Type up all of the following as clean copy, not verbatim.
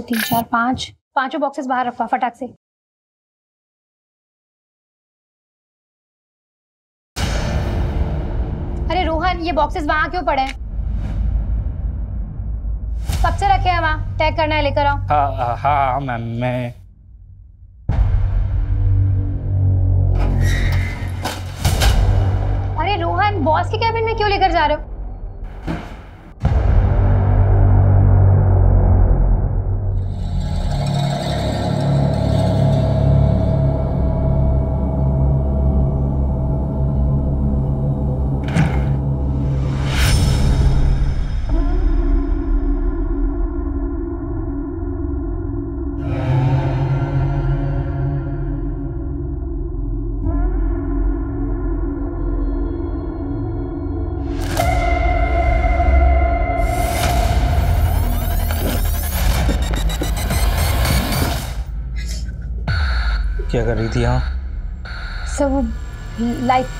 3 4 5 पांचों बॉक्सेस बाहर रखवा फटाक से। अरे रोहन, ये बॉक्सेस वहां क्यों पड़े हैं? कब से रखे हैं वहां? टैग करना है, लेकर आओ। हाँ हाँ मैम, मैं अरे रोहन, बॉस के कैबिन में क्यों लेकर जा रहे हो? क्या कर रही थी यहाँ? सब वो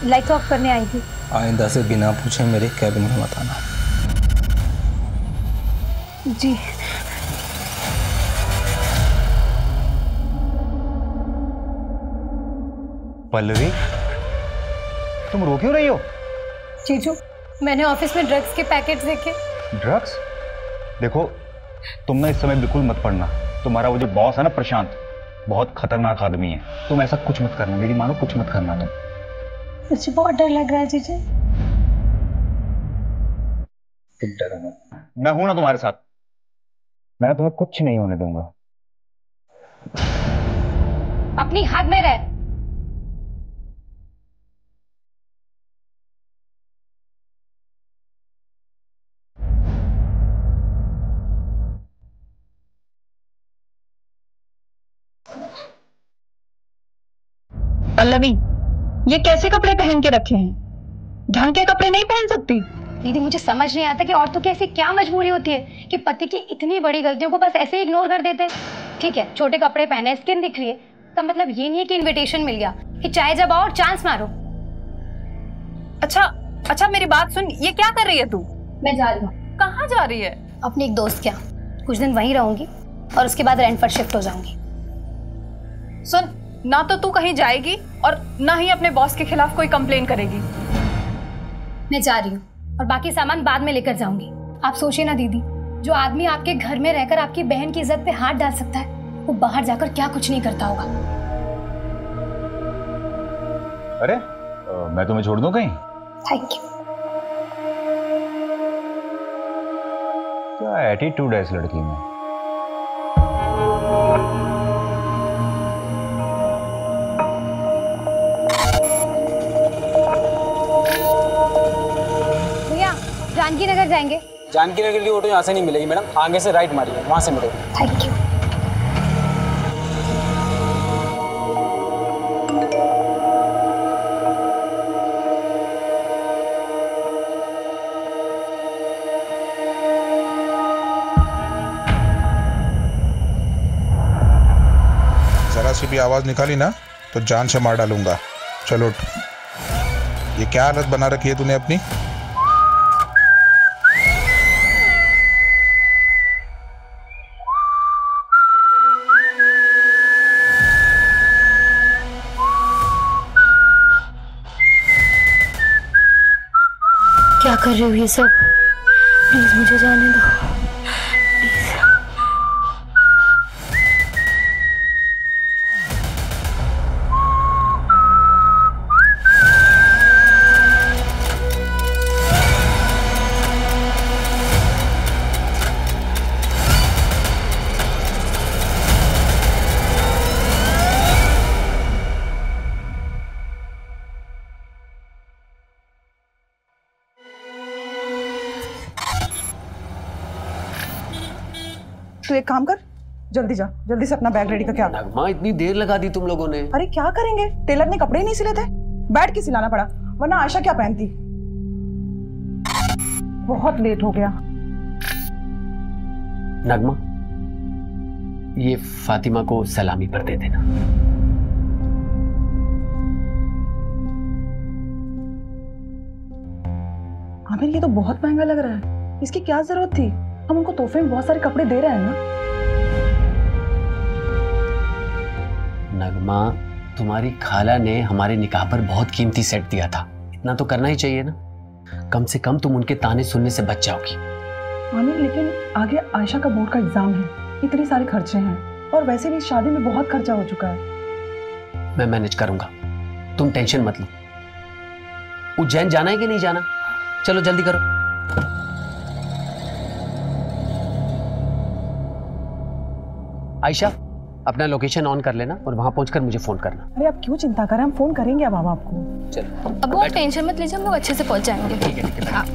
लाइट ऑफ करने आई थी। आइंदा से बिना पूछे मेरे कैबिन में मत आना। जी। पल्लवी, तुम रो क्यों रही हो? जीजू, मैंने ऑफिस में ड्रग्स के पैकेट देखे। ड्रग्स? देखो, तुम ना इस समय बिल्कुल मत पढ़ना। तुम्हारा वो जो बॉस है ना प्रशांत, बहुत खतरनाक आदमी है। तुम ऐसा कुछ मत करना, मेरी मानो कुछ मत करना तुम। मुझे बहुत डर लग रहा है जीजू। तुम डरो मत, मैं हूं ना तुम्हारे साथ। मैं तुम्हें कुछ नहीं होने दूंगा। अपनी हद में रह। पल्लवी, ये कैसे कपड़े पहन के रखे हैं? ढंग के कपड़े नहीं पहन सकती? दीदी, मुझे समझ नहीं आता कि औरतों की ऐसी क्या मजबूरी होती है कि पति की इतनी बड़ी गलतियों को बस ऐसे ही इग्नोर कर देते हैं। ठीक है, छोटे कपड़े पहने, स्किन दिख रही है, तो मतलब ये नहीं है कि इनविटेशन मिल गया कि चाहे जब आओ और चांस मारो। अच्छा मेरी बात सुन, ये क्या कर रही है तू? मैं जा रही हूँ। कहाँ जा रही है? अपने एक दोस्त के यहाँ कुछ दिन वहीं रहूंगी और उसके बाद रेंट पर शिफ्ट हो जाऊंगी। सुन, ना तो तू कहीं जाएगी और ना ही अपने बॉस के खिलाफ कोई कंप्लेन करेगी। मैं जा रही हूँ और बाकी सामान बाद में लेकर जाऊंगी। आप सोचिए ना दीदी, जो आदमी आपके घर में रहकर आपकी बहन की इज्जत पे हाथ डाल सकता है, वो बाहर जाकर क्या कुछ नहीं करता होगा। अरे मैं तुम्हें छोड़ दूं कहीं? Thank you. क्या एटीट्यूड है इस लड़की में। भैया, जानकी नगर जाएंगे? जानकी नगर की ऑटो यहाँ से नहीं मिलेगी मैडम, आगे से राइट मारिए, वहाँ से मिलेगी। Thank you. जरा सी भी आवाज निकाली ना तो जान से मार डालूंगा। चलो उठ। ये क्या हालत बना रखी है तूने अपनी? क्या कर रहे हो ये सब? प्लीज मुझे जाने दो, प्लीज। तू एक काम कर, जल्दी जा, जल्दी से अपना बैग रेडी करके आ। नगमा, इतनी देर लगा दी तुम लोगों ने। अरे क्या करेंगे, टेलर ने कपड़े ही नहीं सिले थे, बैठ के सिलाना पड़ा, वरना आयशा क्या पहनती। बहुत लेट हो गया। नगमा, ये फातिमा को सलामी पर दे देना। आमिर, ये तो बहुत महंगा लग रहा है, इसकी क्या जरूरत थी? हम उनको तोहफे में बहुत सारे कपड़े दे रहे हैं ना। नगमा, तुम्हारी खाला ने हमारे निकाह पर बहुत कीमती सेट दिया था, इतना तो करना ही चाहिए ना। कम से कम तुम उनके ताने सुनने से बच जाओगी। आमिर, लेकिन आगे आयशा का बोर्ड का एग्जाम है, इतने सारे खर्चे हैं, और वैसे भी शादी में बहुत खर्चा हो चुका है। मैं मैनेज करूंगा, तुम टेंशन मत लो। उज्जैन जाना है कि नहीं जाना? चलो जल्दी करो। आयशा, अपना लोकेशन ऑन कर लेना और वहां पहुंचकर मुझे फोन करना। अरे आप क्यों चिंता करें, हम फोन करेंगे अब आपको। चलो अब वो टेंशन मत लीजिए, हम लोग अच्छे से पहुंच जाएंगे। ठीक है। हाँ।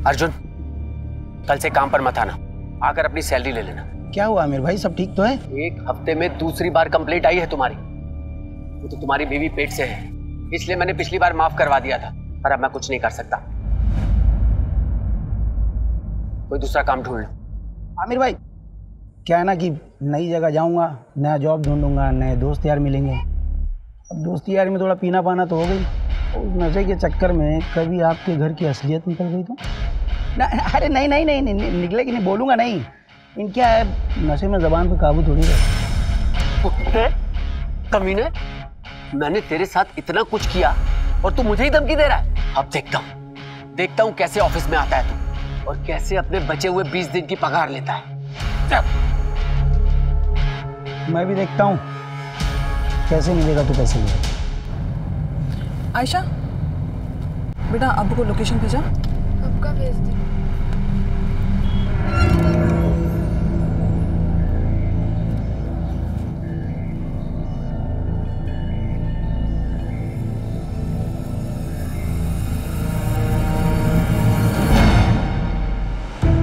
अर्जुन, कल से काम पर मत आना, आकर अपनी सैलरी ले लेना। क्या हुआ आमिर भाई, सब ठीक तो है? एक हफ्ते में दूसरी बार कंप्लेंट आई है तुम्हारी। वो तो तुम्हारी बीवी पेट से है, इसलिए मैंने पिछली बार माफ करवा दिया था, पर अब मैं कुछ नहीं कर सकता। कोई दूसरा काम ढूंढ लो। आमिर भाई, क्या है ना कि नई जगह जाऊंगा, नया जॉब ढूंढूंगा, नए दोस्त यार मिलेंगे। अब दोस्ती यार में थोड़ा पीना पाना तो हो गई, उस नशे के चक्कर में कभी आपके घर की असलियत निकल गई तो ना। अरे नहीं निकलेगी नहीं, बोलूँगा नहीं। इन क्या है, नशे में जबान पे काबू थोड़ी रहे। कमीने, मैंने तेरे साथ इतना कुछ किया और तू मुझे ही धमकी दे रहा है। अब देखता हूँ कैसे ऑफिस में आता है तू, और कैसे अपने बचे हुए 20 दिन की पगार लेता है। मैं भी देखता हूँ कैसे मिलेगा तू पैसे मिलेगा। आयशा बेटा, अब्बू को लोकेशन भेजा? अब का भेज दे।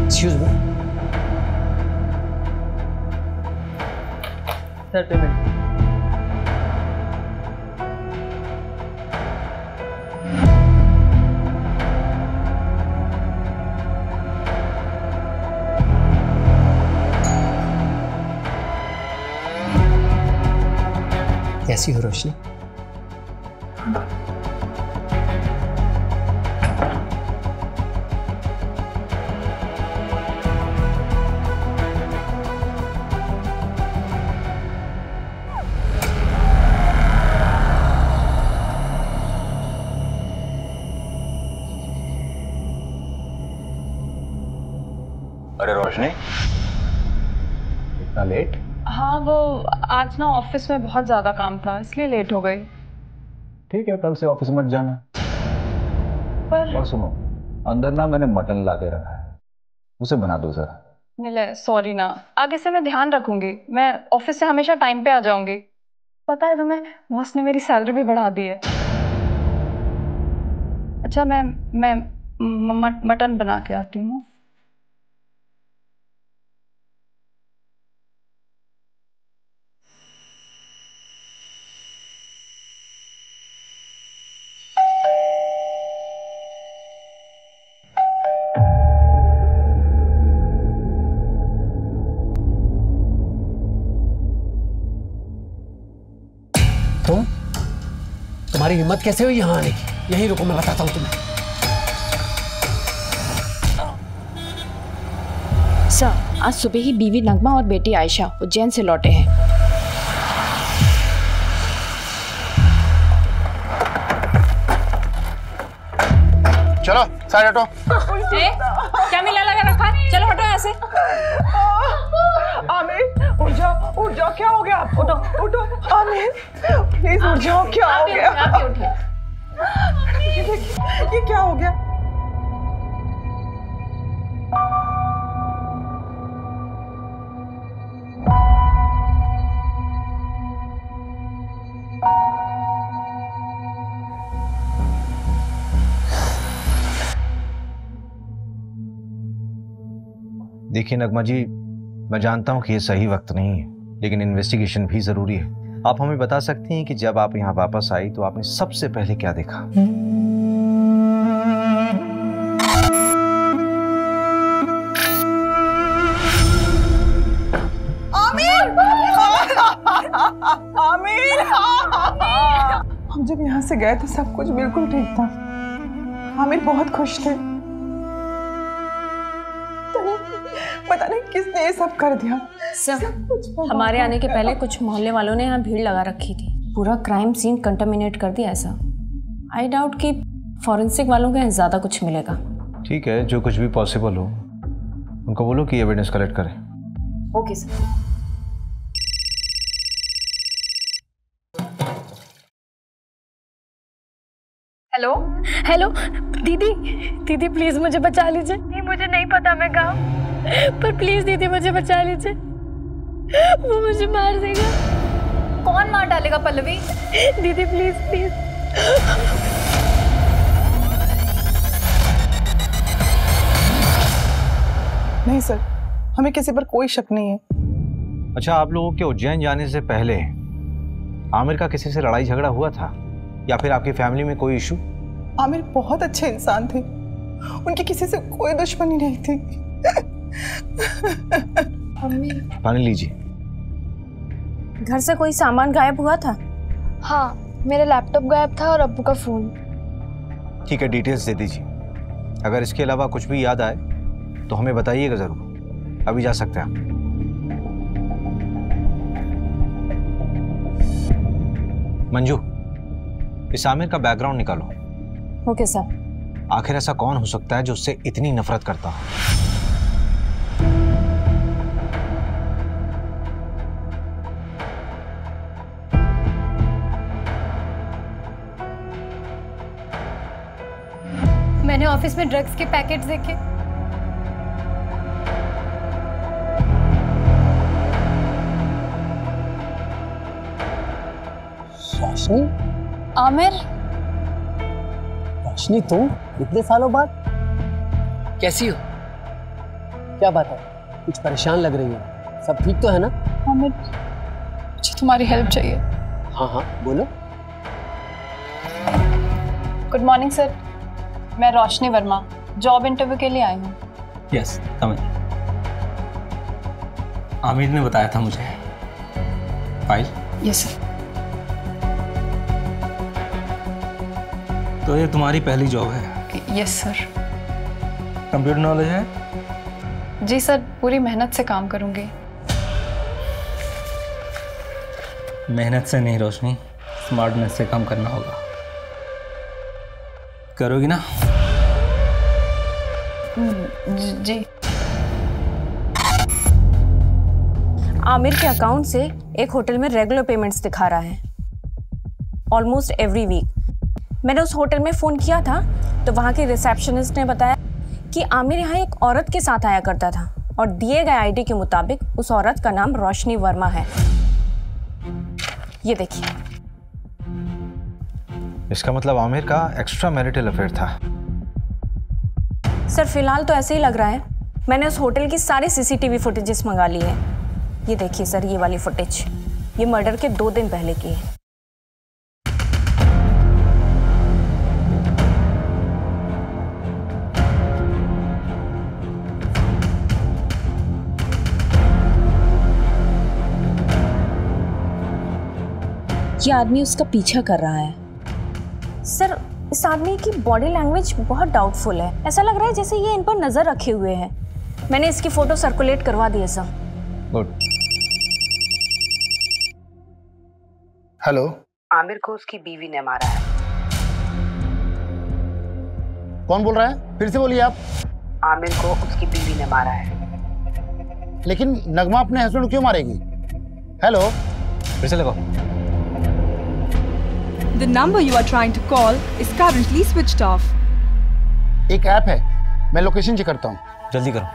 Excuse me sir, payment. कैसी हो रोशनी? अरे रोशनी, इतना लेट? हाँ, वो आज ना ऑफिस में बहुत ज्यादा काम था, इसलिए लेट हो गई। ठीक है, कल से ऑफिस मत जाना। पर और सुनो, अंदर ना मैंने मटन ला के रखा है, उसे बना दो जरा। मिले, सॉरी ना, आगे से मैं ध्यान रखूंगी। मैं ऑफिस से हमेशा टाइम पे आ जाऊंगी। पता है तुम्हें, बॉस ने मेरी सैलरी भी बढ़ा दी है। अच्छा, मैं मटन बना के आती हूँ। तुम्हारी हिम्मत कैसे हुई यहाँ आने की? यहीं रुको, मैं बताता हूँ तुम्हें। सर, आज सुबह ही बीवी नगमा और बेटी आयशा उज्जैन से लौटे हैं। चलो साइड हटो। क्या मिला लगा रखा? चलो हटो यहाँ से। आमिर उठ जाओ, क्या हो गया आपको? उठो आमिर, प्लीज उठ जाओ, क्या हो गया? ये देखिए, ये क्या हो गया? देखिए नगमा जी, मैं जानता हूं कि ये सही वक्त नहीं है, लेकिन इन्वेस्टिगेशन भी जरूरी है। आप हमें बता सकती हैं कि जब आप यहाँ वापस आई तो आपने सबसे पहले क्या देखा? आमिर। हम जब यहाँ से गए थे सब कुछ बिल्कुल ठीक था। आमिर बहुत खुश थे। पता नहीं किसने ये सब कर दिया। सर, हमारे आने के पहले कुछ मोहल्ले वालों ने यहाँ भीड़ लगा रखी थी, पूरा क्राइम सीन कंटामिनेट कर दिया। ऐसा आई डाउट कि फॉरेंसिक वालों के यहाँ ज़्यादा कुछ मिलेगा। ठीक है, जो कुछ भी पॉसिबल हो उनको बोलो कि एविडेंस कलेक्ट करें। Okay sir. हेलो हेलो दीदी, दीदी प्लीज मुझे बचा लीजिए। नहीं मुझे नहीं पता मैं कहाँ, पर प्लीज दीदी मुझे बचा लीजिए, वो मुझे मार देगा। कौन मार डालेगा पल्लवी? दीदी प्लीज प्लीज। नहीं सर, हमें किसी पर कोई शक नहीं है। अच्छा, आप लोगों के उज्जैन जाने से पहले आमिर का किसी से लड़ाई झगड़ा हुआ था या फिर आपकी फैमिली में कोई इशू? आमिर बहुत अच्छे इंसान थे, उनकी किसी से कोई दुश्मनी नहीं थी। पानी लीजिए। घर से कोई सामान गायब हुआ था? हाँ, मेरा लैपटॉप गायब था और अब्बू का फोन। ठीक है, डिटेल्स दे दीजिए। अगर इसके अलावा कुछ भी याद आए तो हमें बताइएगा जरूर। अभी जा सकते हैं आप। मंजू, इस आमिर का बैकग्राउंड निकालो। Okay sir. आखिर ऐसा कौन हो सकता है जो उससे इतनी नफरत करता हो? मैंने ऑफिस में ड्रग्स के पैकेट्स देखे। रोशनी? आमिर? रोशनी तुम इतने सालों बाद? कैसी हो? क्या बात है, कुछ परेशान लग रही हो। सब ठीक तो है ना? आमिर, मुझे तुम्हारी हेल्प चाहिए। हाँ हाँ बोलो। गुड मॉर्निंग सर, मैं रोशनी वर्मा जॉब इंटरव्यू के लिए आई हूँ। यस, कम इन। आमिर ने बताया था मुझे। फाइल? Yes sir. तो ये तुम्हारी पहली जॉब है? Yes sir. कंप्यूटर नॉलेज है? जी सर, पूरी मेहनत से काम करूंगी। मेहनत से नहीं रोशनी, स्मार्टनेस से काम करना होगा। करोगी ना? जी। आमिर के अकाउंट से एक होटल में रेगुलर पेमेंट्स दिखा रहा है, ऑलमोस्ट एवरी वीक। मैंने उस होटल में फ़ोन किया था तो वहाँ के रिसेप्शनिस्ट ने बताया कि आमिर यहाँ एक औरत के साथ आया करता था और दिए गए आईडी के मुताबिक उस औरत का नाम रोशनी वर्मा है। ये देखिए। इसका मतलब आमिर का एक्स्ट्रा मैरिटल अफेयर था। सर फिलहाल तो ऐसे ही लग रहा है। मैंने उस होटल की सारी सीसीटीवी फुटेजेस मंगा ली है। ये देखिए सर, ये वाली फुटेज, ये मर्डर के 2 दिन पहले की है। ये आदमी उसका पीछा कर रहा है। सर इस आदमी की बॉडी लैंग्वेज बहुत डाउटफुल है। ऐसा लग रहा है जैसे ये इन पर नजर रखे हुए है। मैंने इसकी फोटो सर्कुलेट करवा दी है सर। गुड। हेलो। आमिर को उसकी बीवी ने मारा है। कौन बोल रहा है? फिर से बोलिए आप। आमिर को उसकी बीवी ने मारा है। लेकिन नगमा अपने हस्बैंड को क्यों मारेगी? हेलो। फिर से लगाओ। The number you are trying to call is currently switched off. एक ऐप है, मैं लोकेशन चेक करता हूँ। जल्दी करो।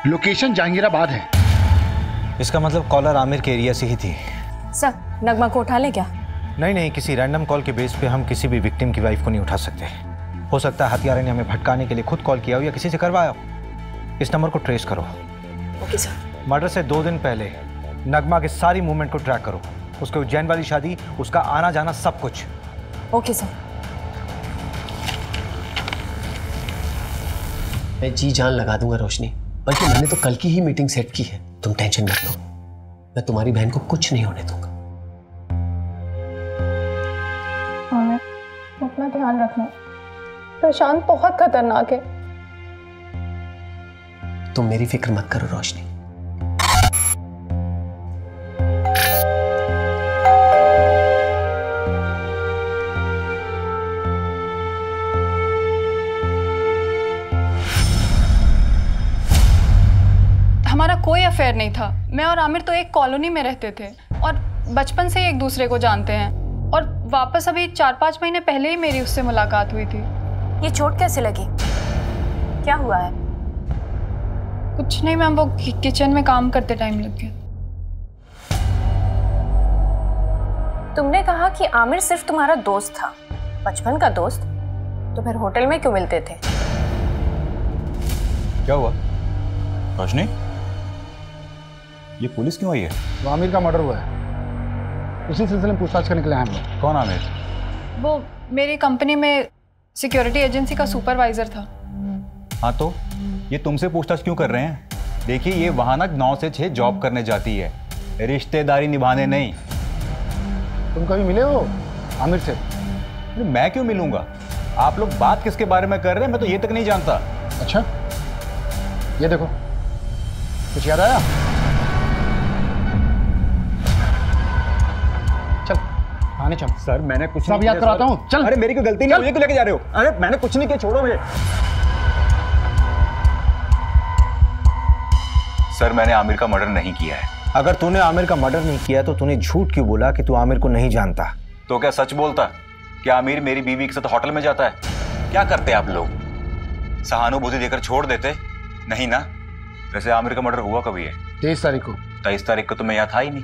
लोकेशन जहांगीराबाद है। इसका मतलब कॉलर आमिर के एरिया से ही थी। सर नगमा को उठा ले क्या? नहीं, किसी रैंडम कॉल के बेस पे हम किसी भी विक्टिम की वाइफ को नहीं उठा सकते। हो सकता है हत्यारे ने हमें भटकाने के लिए खुद कॉल किया हो या किसी से करवाया हो। इस नंबर को ट्रेस करो। Okay sir. मर्डर से 2 दिन पहले नगमा के सारी मूवमेंट को ट्रैक करो। उसके उज्जैन वाली शादी, उसका आना जाना, सब कुछ। Okay sir. मैं जी जान लगा दूंगा रोशनी, बल्कि मैंने तो कल की ही मीटिंग सेट की है, तुम टेंशन मत लो, मैं तुम्हारी बहन को कुछ नहीं होने दूंगा। आमिर, अपना ध्यान रखना, प्रशांत बहुत खतरनाक है। तुम मेरी फिक्र मत करो रोशनी। हमारा कोई अफेयर नहीं था। मैं और आमिर तो एक कॉलोनी में रहते थे और बचपन से ही एक दूसरे को जानते हैं। और वापस अभी 4-5 महीने पहले ही मेरी उससे मुलाकात हुई थी। ये चोट कैसे लगी? क्या हुआ है? कुछ नहीं मैम, वो किचन में काम करते टाइम लग गया। तुमने कहा कि आमिर सिर्फ तुम्हारा दोस्त था, बचपन का दोस्त, तो फिर होटल में क्यों मिलते थे? क्या हुआ रोशनी? ये पुलिस क्यों आई है? वो आमिर का मर्डर हुआ है, उसी सिलसिले में पूछताछ करने के लिए आए हम लोग। कौन आमिर? वो मेरी कंपनी में सिक्योरिटी एजेंसी का सुपरवाइजर था। हाँ तो ये तुमसे पूछताछ क्यों कर रहे हैं? देखिए ये वहां ना 9 से 6 जॉब करने जाती है, रिश्तेदारी निभाने नहीं। तुम कभी मिले हो आमिर से? मैं क्यों मिलूंगा? आप लोग बात किसके बारे में कर रहे हैं, मैं तो ये तक नहीं जानता। अच्छा, ये देखो, कुछ याद आया? चल आने चल। सर मैंने कुछ सब याद कराता हूँ, चल। अरे मेरी कोई गलती नहीं, मुझे क्यों लेके जा रहे हो? अरे मैंने कुछ नहीं किया, छोड़ो मुझे। सर मैंने आमिर का मर्डर नहीं किया है। अगर तूने आमिर का मर्डर नहीं किया तो तूने झूठ क्यों बोला कि तू आमिर को नहीं जानता? तो क्या सच बोलता? क्या आमिर मेरी बीवी के साथ होटल में जाता है? क्या करते आप लोग? सहानुभूति देकर छोड़ देते? नहीं ना। वैसे आमिर का मर्डर हुआ कभी है? 23 तारीख को। 23 तारीख को तो मैं यहाँ था ही नहीं,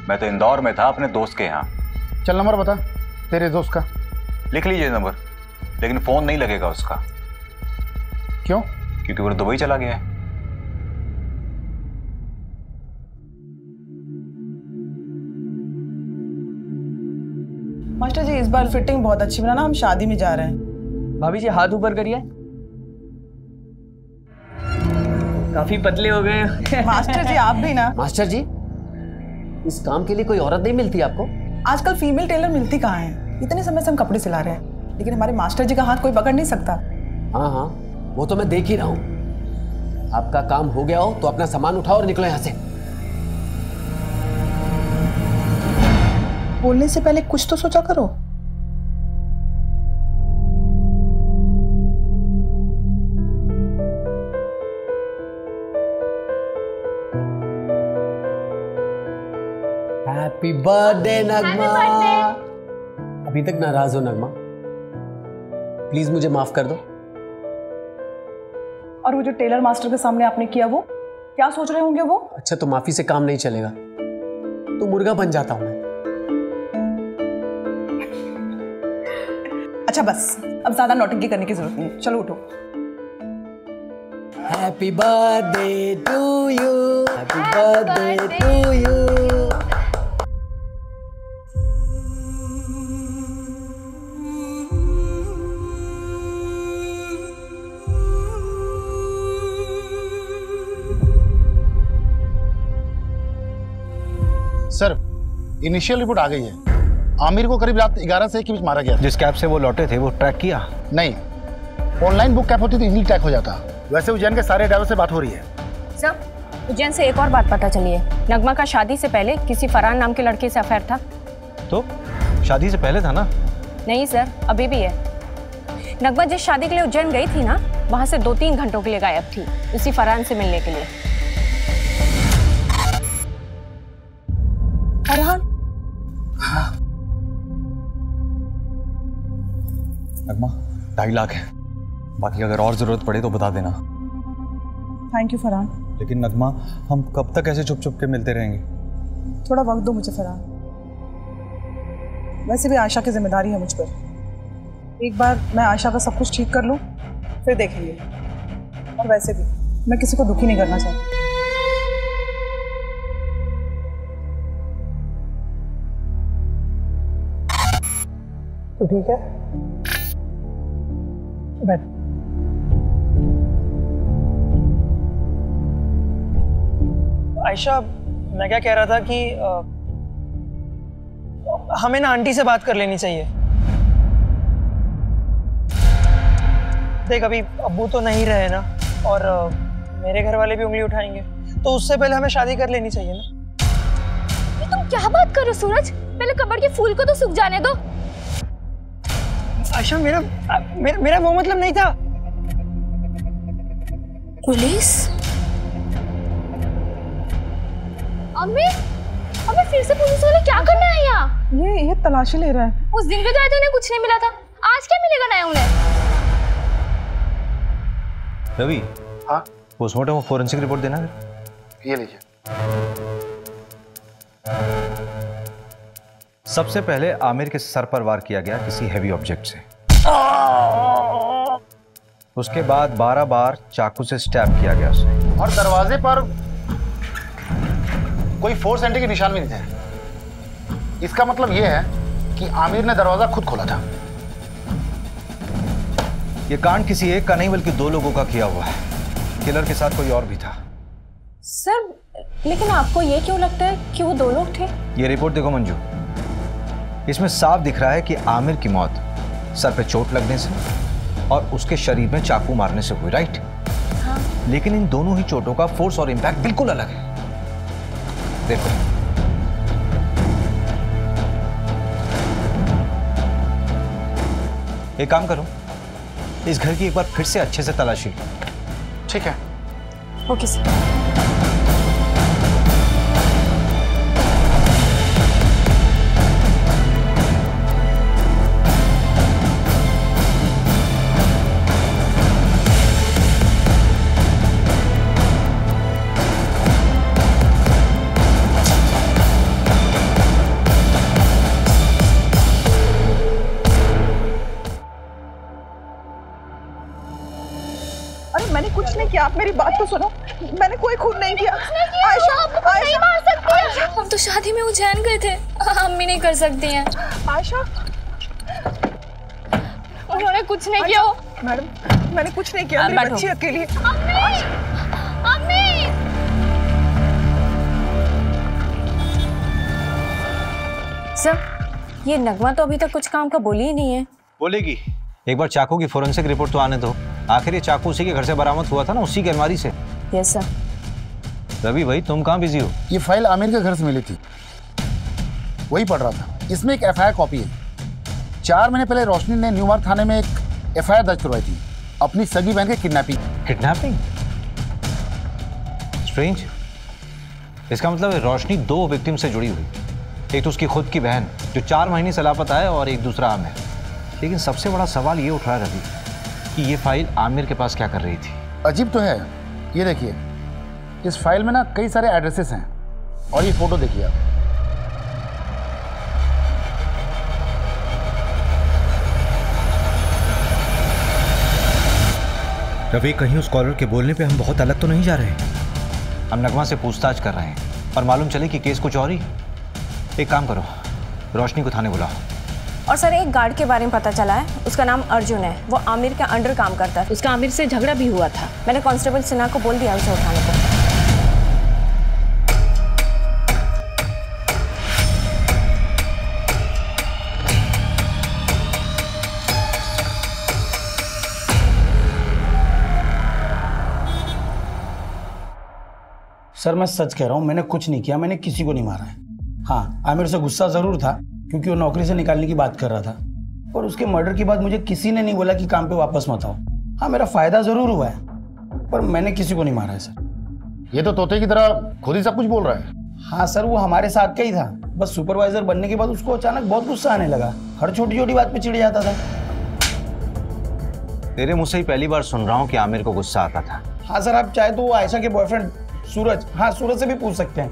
मैं तो इंदौर में था अपने दोस्त के यहाँ। चल नंबर बता तेरे दोस्त का। लिख लीजिए नंबर, लेकिन फोन नहीं लगेगा उसका। क्यों? क्योंकि वो दुबई चला गया है। मास्टर जी इस बार फिटिंग बहुत अच्छी बनाना, हम शादी में जा रहे हैं। भाभी जी हाथ ऊपर करिए, काफी पतले हो गए। मास्टर जी आप भी ना। मास्टर जी इस काम के लिए कोई औरत नहीं मिलती आपको? आजकल फीमेल टेलर मिलती कहाँ है? इतने समय से हम कपड़े सिला रहे हैं, लेकिन हमारे मास्टर जी का हाथ कोई पकड़ नहीं सकता। हाँ हाँ वो तो मैं देख ही रहा हूँ। आपका काम हो गया हो तो अपना सामान उठाओ और निकलो यहाँ से। बोलने से पहले कुछ तो सोचा करो। हैप्पी बर्थडे नगमा। अभी तक नाराज हो नगमा? प्लीज मुझे माफ कर दो। और वो जो टेलर मास्टर के सामने आपने किया, वो क्या सोच रहे होंगे वो? अच्छा तो माफी से काम नहीं चलेगा, तो मुर्गा बन जाता हूं मैं। अच्छा बस, अब ज्यादा नौटंकी करने की जरूरत नहीं है, चलो उठो। Happy birthday to you, happy birthday to you. Sir initial report आ गई है। आमिर को करीब रात 11 से 1 के बीच मारा गया। जिस कैब से वो लौटे थे वो ट्रैक किया? नहीं, ऑनलाइन बुक कैब होती तो इजीली ट्रैक हो जाता। वैसे उज्जैन के सारे ड्राइवर से बात हो रही है। सर उज्जैन से एक और बात पता चली है, नगमा का शादी से पहले किसी फरहान नाम के लड़के से अफेयर था। तो शादी से पहले था ना? नहीं सर, अभी भी है। नगमा जिस शादी के लिए उज्जैन गई थी ना, वहां से 2-3 घंटों के लिए गायब थी, उसी फरहान से मिलने के लिए। फरहान? नगमा 2.5 लाख है, बाकी अगर और जरूरत पड़े तो बता देना। Thank you Farhan. लेकिन नगमा हम कब तक ऐसे छुप छुप के मिलते रहेंगे? थोड़ा वक्त दो मुझे फरहान। वैसे भी आयशा की जिम्मेदारी है मुझ पर। एक बार मैं आयशा का सब कुछ ठीक कर लूं, फिर देखेंगे। और वैसे भी मैं किसी को दुखी नहीं करना चाहती। तो ठीक है, बैठ। आयशा, मैं क्या कह रहा था कि हमें ना आंटी से बात कर लेनी चाहिए। देख, अभी अब्बू तो नहीं रहे ना, और मेरे घर वाले भी उंगली उठाएंगे, तो उससे पहले हमें शादी कर लेनी चाहिए ना। तुम क्या बात कर रहे हो सूरज? पहले कब्र के फूल को तो सूख जाने दो। आयशा, मेरा वो मतलब नहीं था। पुलिस? अम्मी फिर से पुलिस वाले क्या करने आए यहाँ? ये तलाशी ले रहा है। उस दिन भी गए थे, उन्हें कुछ नहीं मिला था, आज क्या मिलेगा नया उन्हें? रवि, हाँ, पोस्टमार्टम और फोरेंसिक रिपोर्ट देना है। ये लीजिए। सबसे पहले आमिर के सर पर वार किया गया किसी हैवी ऑब्जेक्ट से। उसके बाद 12 बार चाकू से स्टैब किया गया उसे। और दरवाजे पर कोई फोर्स एंट्री के निशान भी नहीं थे। इसका मतलब यह है कि आमिर ने दरवाजा खुद खोला था। यह कांड किसी एक का नहीं बल्कि 2 लोगों का किया हुआ है। किलर के साथ कोई और भी था। सर, लेकिन आपको ये क्यों लगता है कि वो 2 लोग थे? ये रिपोर्ट देखो मंजू, इसमें साफ दिख रहा है कि आमिर की मौत सर पे चोट लगने से और उसके शरीर में चाकू मारने से हुई, राइट? हाँ। लेकिन इन दोनों ही चोटों का फोर्स और इंपैक्ट बिल्कुल अलग है। देखो, एक काम करो, इस घर की एक बार फिर से अच्छे से तलाशी लो। ठीक है। Okay sir. मैंने कुछ नहीं किया, आप मेरी बात तो सुनो। मैंने कोई खून नहीं किया। आयशा, आप नहीं मार सकती हैं। हम तो शादी में उज्जैन गए थे, अम्मी नहीं कर सकती हैं। आयशा, उन्होंने कुछ नहीं किया। मैडम, मैंने कुछ नहीं किया, मेरी बच्ची अकेली है। अम्मी! सर, ये नगमा तो अभी तक कुछ काम का बोली ही नहीं है। बोलेगी। एक बार चाकू की फोरेंसिक रिपोर्ट तो आने दो। आखिर ये चाकू उसी के घर से बरामद हुआ था ना, उसी की अलमारी से। Yes sir. रवि भाई, तुम कहाँ बिजी हो? ये फाइल आमिर के घर से मिली थी, वही पढ़ रहा था। इसमें एक एफआईआर कॉपी है। 4 महीने पहले रोशनी ने न्यूमार्ग थाने में एक एफआईआर दर्ज करवाई थी अपनी सगी बहन के किडनैपिंग। किडनैपिंग? स्ट्रेंज। इसका मतलब है रोशनी 2 विक्टिम से जुड़ी हुई। एक तो उसकी खुद की बहन जो 4 महीने से लापता है, और एक दूसरा आमिर। लेकिन सबसे बड़ा सवाल ये उठ रहा है रवि कि ये फाइल आमिर के पास क्या कर रही थी? अजीब तो है। ये देखिए, इस फाइल में ना कई सारे एड्रेसेस हैं, और ये फोटो देखिए आप। रवि, कहीं उस कॉलर के बोलने पे हम बहुत अलग तो नहीं जा रहे? हम नगमा से पूछताछ कर रहे हैं और मालूम चले कि केस कुछ और ही। एक काम करो, रोशनी को थाने बुलाओ। और सर, एक गार्ड के बारे में पता चला है, उसका नाम अर्जुन है। वो आमिर के अंडर काम करता है। उसका आमिर से झगड़ा भी हुआ था। मैंने कांस्टेबल सिन्हा को बोल दिया उसे उठाने को। सर, मैं सच कह रहा हूँ, मैंने कुछ नहीं किया, मैंने किसी को नहीं मारा है। हाँ, आमिर से गुस्सा जरूर था क्योंकि वो नौकरी से निकालने की बात कर रहा था, और उसके मर्डर के बाद मुझे किसी ने नहीं बोला कि काम पे वापस मत आओ। हाँ, मेरा फायदा जरूर हुआ है, पर मैंने किसी को नहीं मारा है सर। ये तो तोते की तरह खुद ही सब कुछ बोल रहा है। हाँ सर, वो हमारे साथ का ही था। बस सुपरवाइजर बनने के बाद उसको अचानक बहुत गुस्सा आने लगा। हर छोटी छोटी बात पे चिढ़ जाता था। तेरे मुँह से ही पहली बार सुन रहा हूँ कि आमिर को गुस्सा आता था। हाँ सर, आप चाहे तो वो आयशा के बॉयफ्रेंड सूरज, हाँ सूरज से भी पूछ सकते हैं।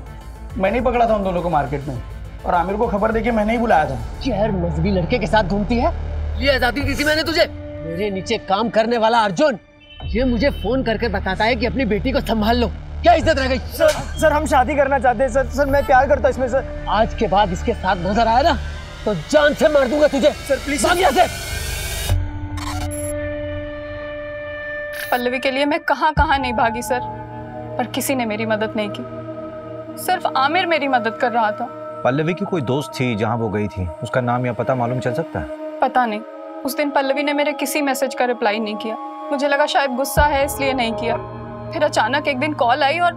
मैंने ही पकड़ा था उन दोनों को मार्केट में, और आमिर को खबर देके मैंने ही बुलाया था। यार, मजहबी लड़के के साथ घूमती है। ये आजादी दी थी मैंने तुझे। मेरे नीचे काम करने वाला अर्जुन ये मुझे फोन करके बताता है कि अपनी बेटी को संभाल लो। क्या इज्जत रह गई? सर, हम शादी करना चाहते हैं सर। सर, मैं प्यार करता हूँ इसमें सर। आज के बाद इसके साथ नजर आया ना तो जान से मार दूंगा तुझे। सर प्लीज, भाग यहाँ से। पल्लवी के लिए मैं कहाँ कहाँ नहीं भागी सर, पर किसी ने मेरी मदद नहीं की। सिर्फ आमिर मेरी मदद कर रहा था। पल्लवी की कोई दोस्त थी जहां वो गई थी, उसका नाम या पता मालूम चल सकता है? पता नहीं, उस दिन पल्लवी ने मेरे किसी मैसेज का रिप्लाई नहीं किया। मुझे लगा शायद गुस्सा है इसलिए नहीं किया। फिर अचानक एक दिन कॉल आई और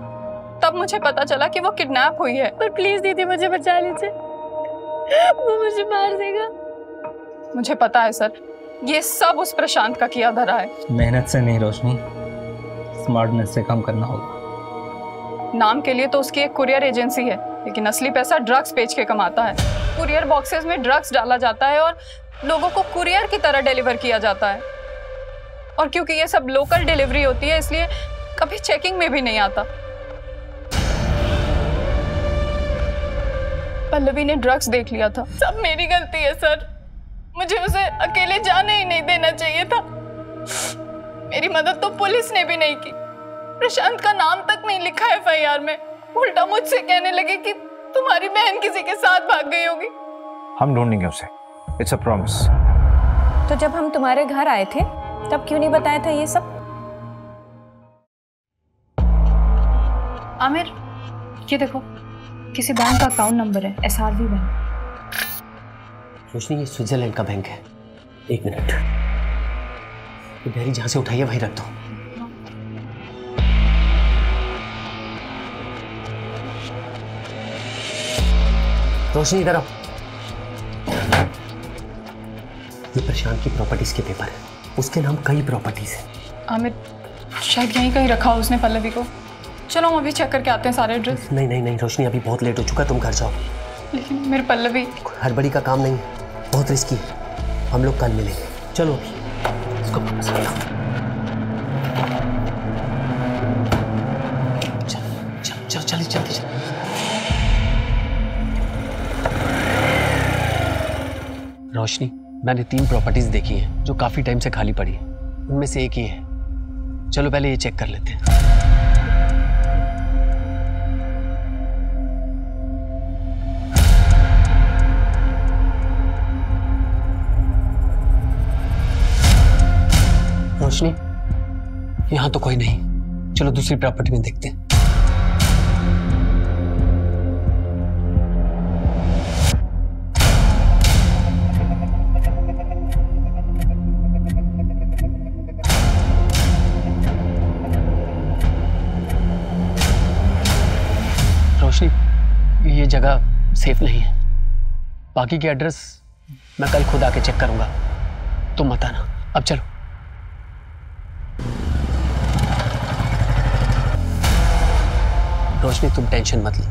तब मुझे पता चला कि वो किडनैप हुई है। पर प्लीज दीदी मुझे बचा लीजिए, वो मुझे मार देगा। मुझे पता है सर, ये सब उस प्रशांत का किया धरा है। मेहनत से नहीं रोशनी, स्मार्टनेस से काम करना होगा। नाम के लिए तो उसकी एक कुरियर एजेंसी है, लेकिन असली पैसा ड्रग्स बेच के कमाता है। कुरियर बॉक्सेस में ड्रग्स डाला जाता है और लोगों को कुरियर की तरह डिलीवर किया जाता है। और क्योंकि ये सब लोकल डिलीवरी होती है इसलिए कभी चेकिंग में भी नहीं आता। पल्लवी ने ड्रग्स देख लिया था। सब मेरी गलती है सर, मुझे उसे अकेले जाने ही नहीं देना चाहिए था। मेरी मदद तो पुलिस ने भी नहीं की। प्रशांत का नाम तक नहीं लिखा एफआईआर में। उल्टा मुझसे कहने लगे कि तुम्हारी बहन किसी के साथ भाग गई होगी। हम ढूंढेंगे उसे, इट्स अ प्रॉमिस। तो जब हम तुम्हारे घर आए थे तब क्यों नहीं बताया था ये सब? आमिर, ये देखो, किसी बैंक का अकाउंट नंबर है, SRV बैंक। रोशनी, ये स्विट्जरलैंड का बैंक है। एक मिनट, ये डायरी जहां से उठाई है वहीं रख दो। रोशनी इधर आओ। ये प्रशांत की प्रॉपर्टीज के पेपर है, उसके नाम कई प्रॉपर्टीज है। आमिर, शायद यहीं कहीं रखा हो उसने पल्लवी को। चलो हम अभी चेक करके आते हैं सारे एड्रेस। नहीं नहीं नहीं रोशनी, अभी बहुत लेट हो चुका है, तुम घर जाओ। लेकिन मेरे पल्लवी, हड़बड़ी का काम नहीं है, बहुत रिस्की है। हम लोग कल मिलेंगे। चलो अभी इसको वापस ले आओ। चल चल जल्दी चल। रोशनी, मैंने 3 प्रॉपर्टीज देखी हैं जो काफी टाइम से खाली पड़ी है। उनमें से एक ही है। चलो पहले ये चेक कर लेते हैं। रोशनी, यहां तो कोई नहीं। चलो दूसरी प्रॉपर्टी में देखते हैं। रोशनी, ये जगह सेफ नहीं है। बाकी के एड्रेस मैं कल खुद आके चेक करूंगा, तुम मत आना। अब चलो। रोशनी, तुम टेंशन मत लो,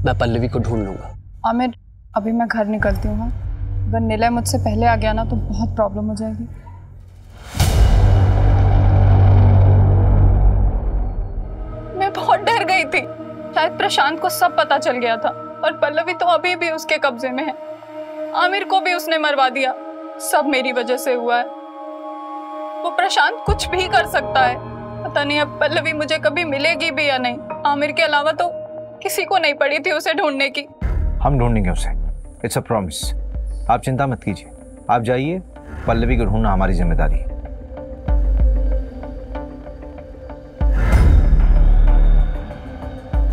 मैं पल्लवी को ढूंढ लूंगा। आमिर, अभी मैं घर निकलती हूँ। अगर निलय मुझसे पहले आ गया ना तो बहुत प्रॉब्लम हो जाएगी। मैं बहुत डर गई थी, शायद प्रशांत को सब पता चल गया था और पल्लवी तो अभी भी उसके कब्जे में है। आमिर को भी उसने मरवा दिया। सब मेरी वजह से हुआ है। वो प्रशांत कुछ भी कर सकता है। पता नहीं अब पल्लवी मुझे कभी मिलेगी भी या नहीं। आमिर के अलावा तो किसी को नहीं पड़ी थी उसे ढूंढने की। हम ढूंढेंगे उसे, इट्स अ प्रॉमिस। आप चिंता मत कीजिए, आप जाइए, पल्लवी को ढूंढना हमारी जिम्मेदारी है।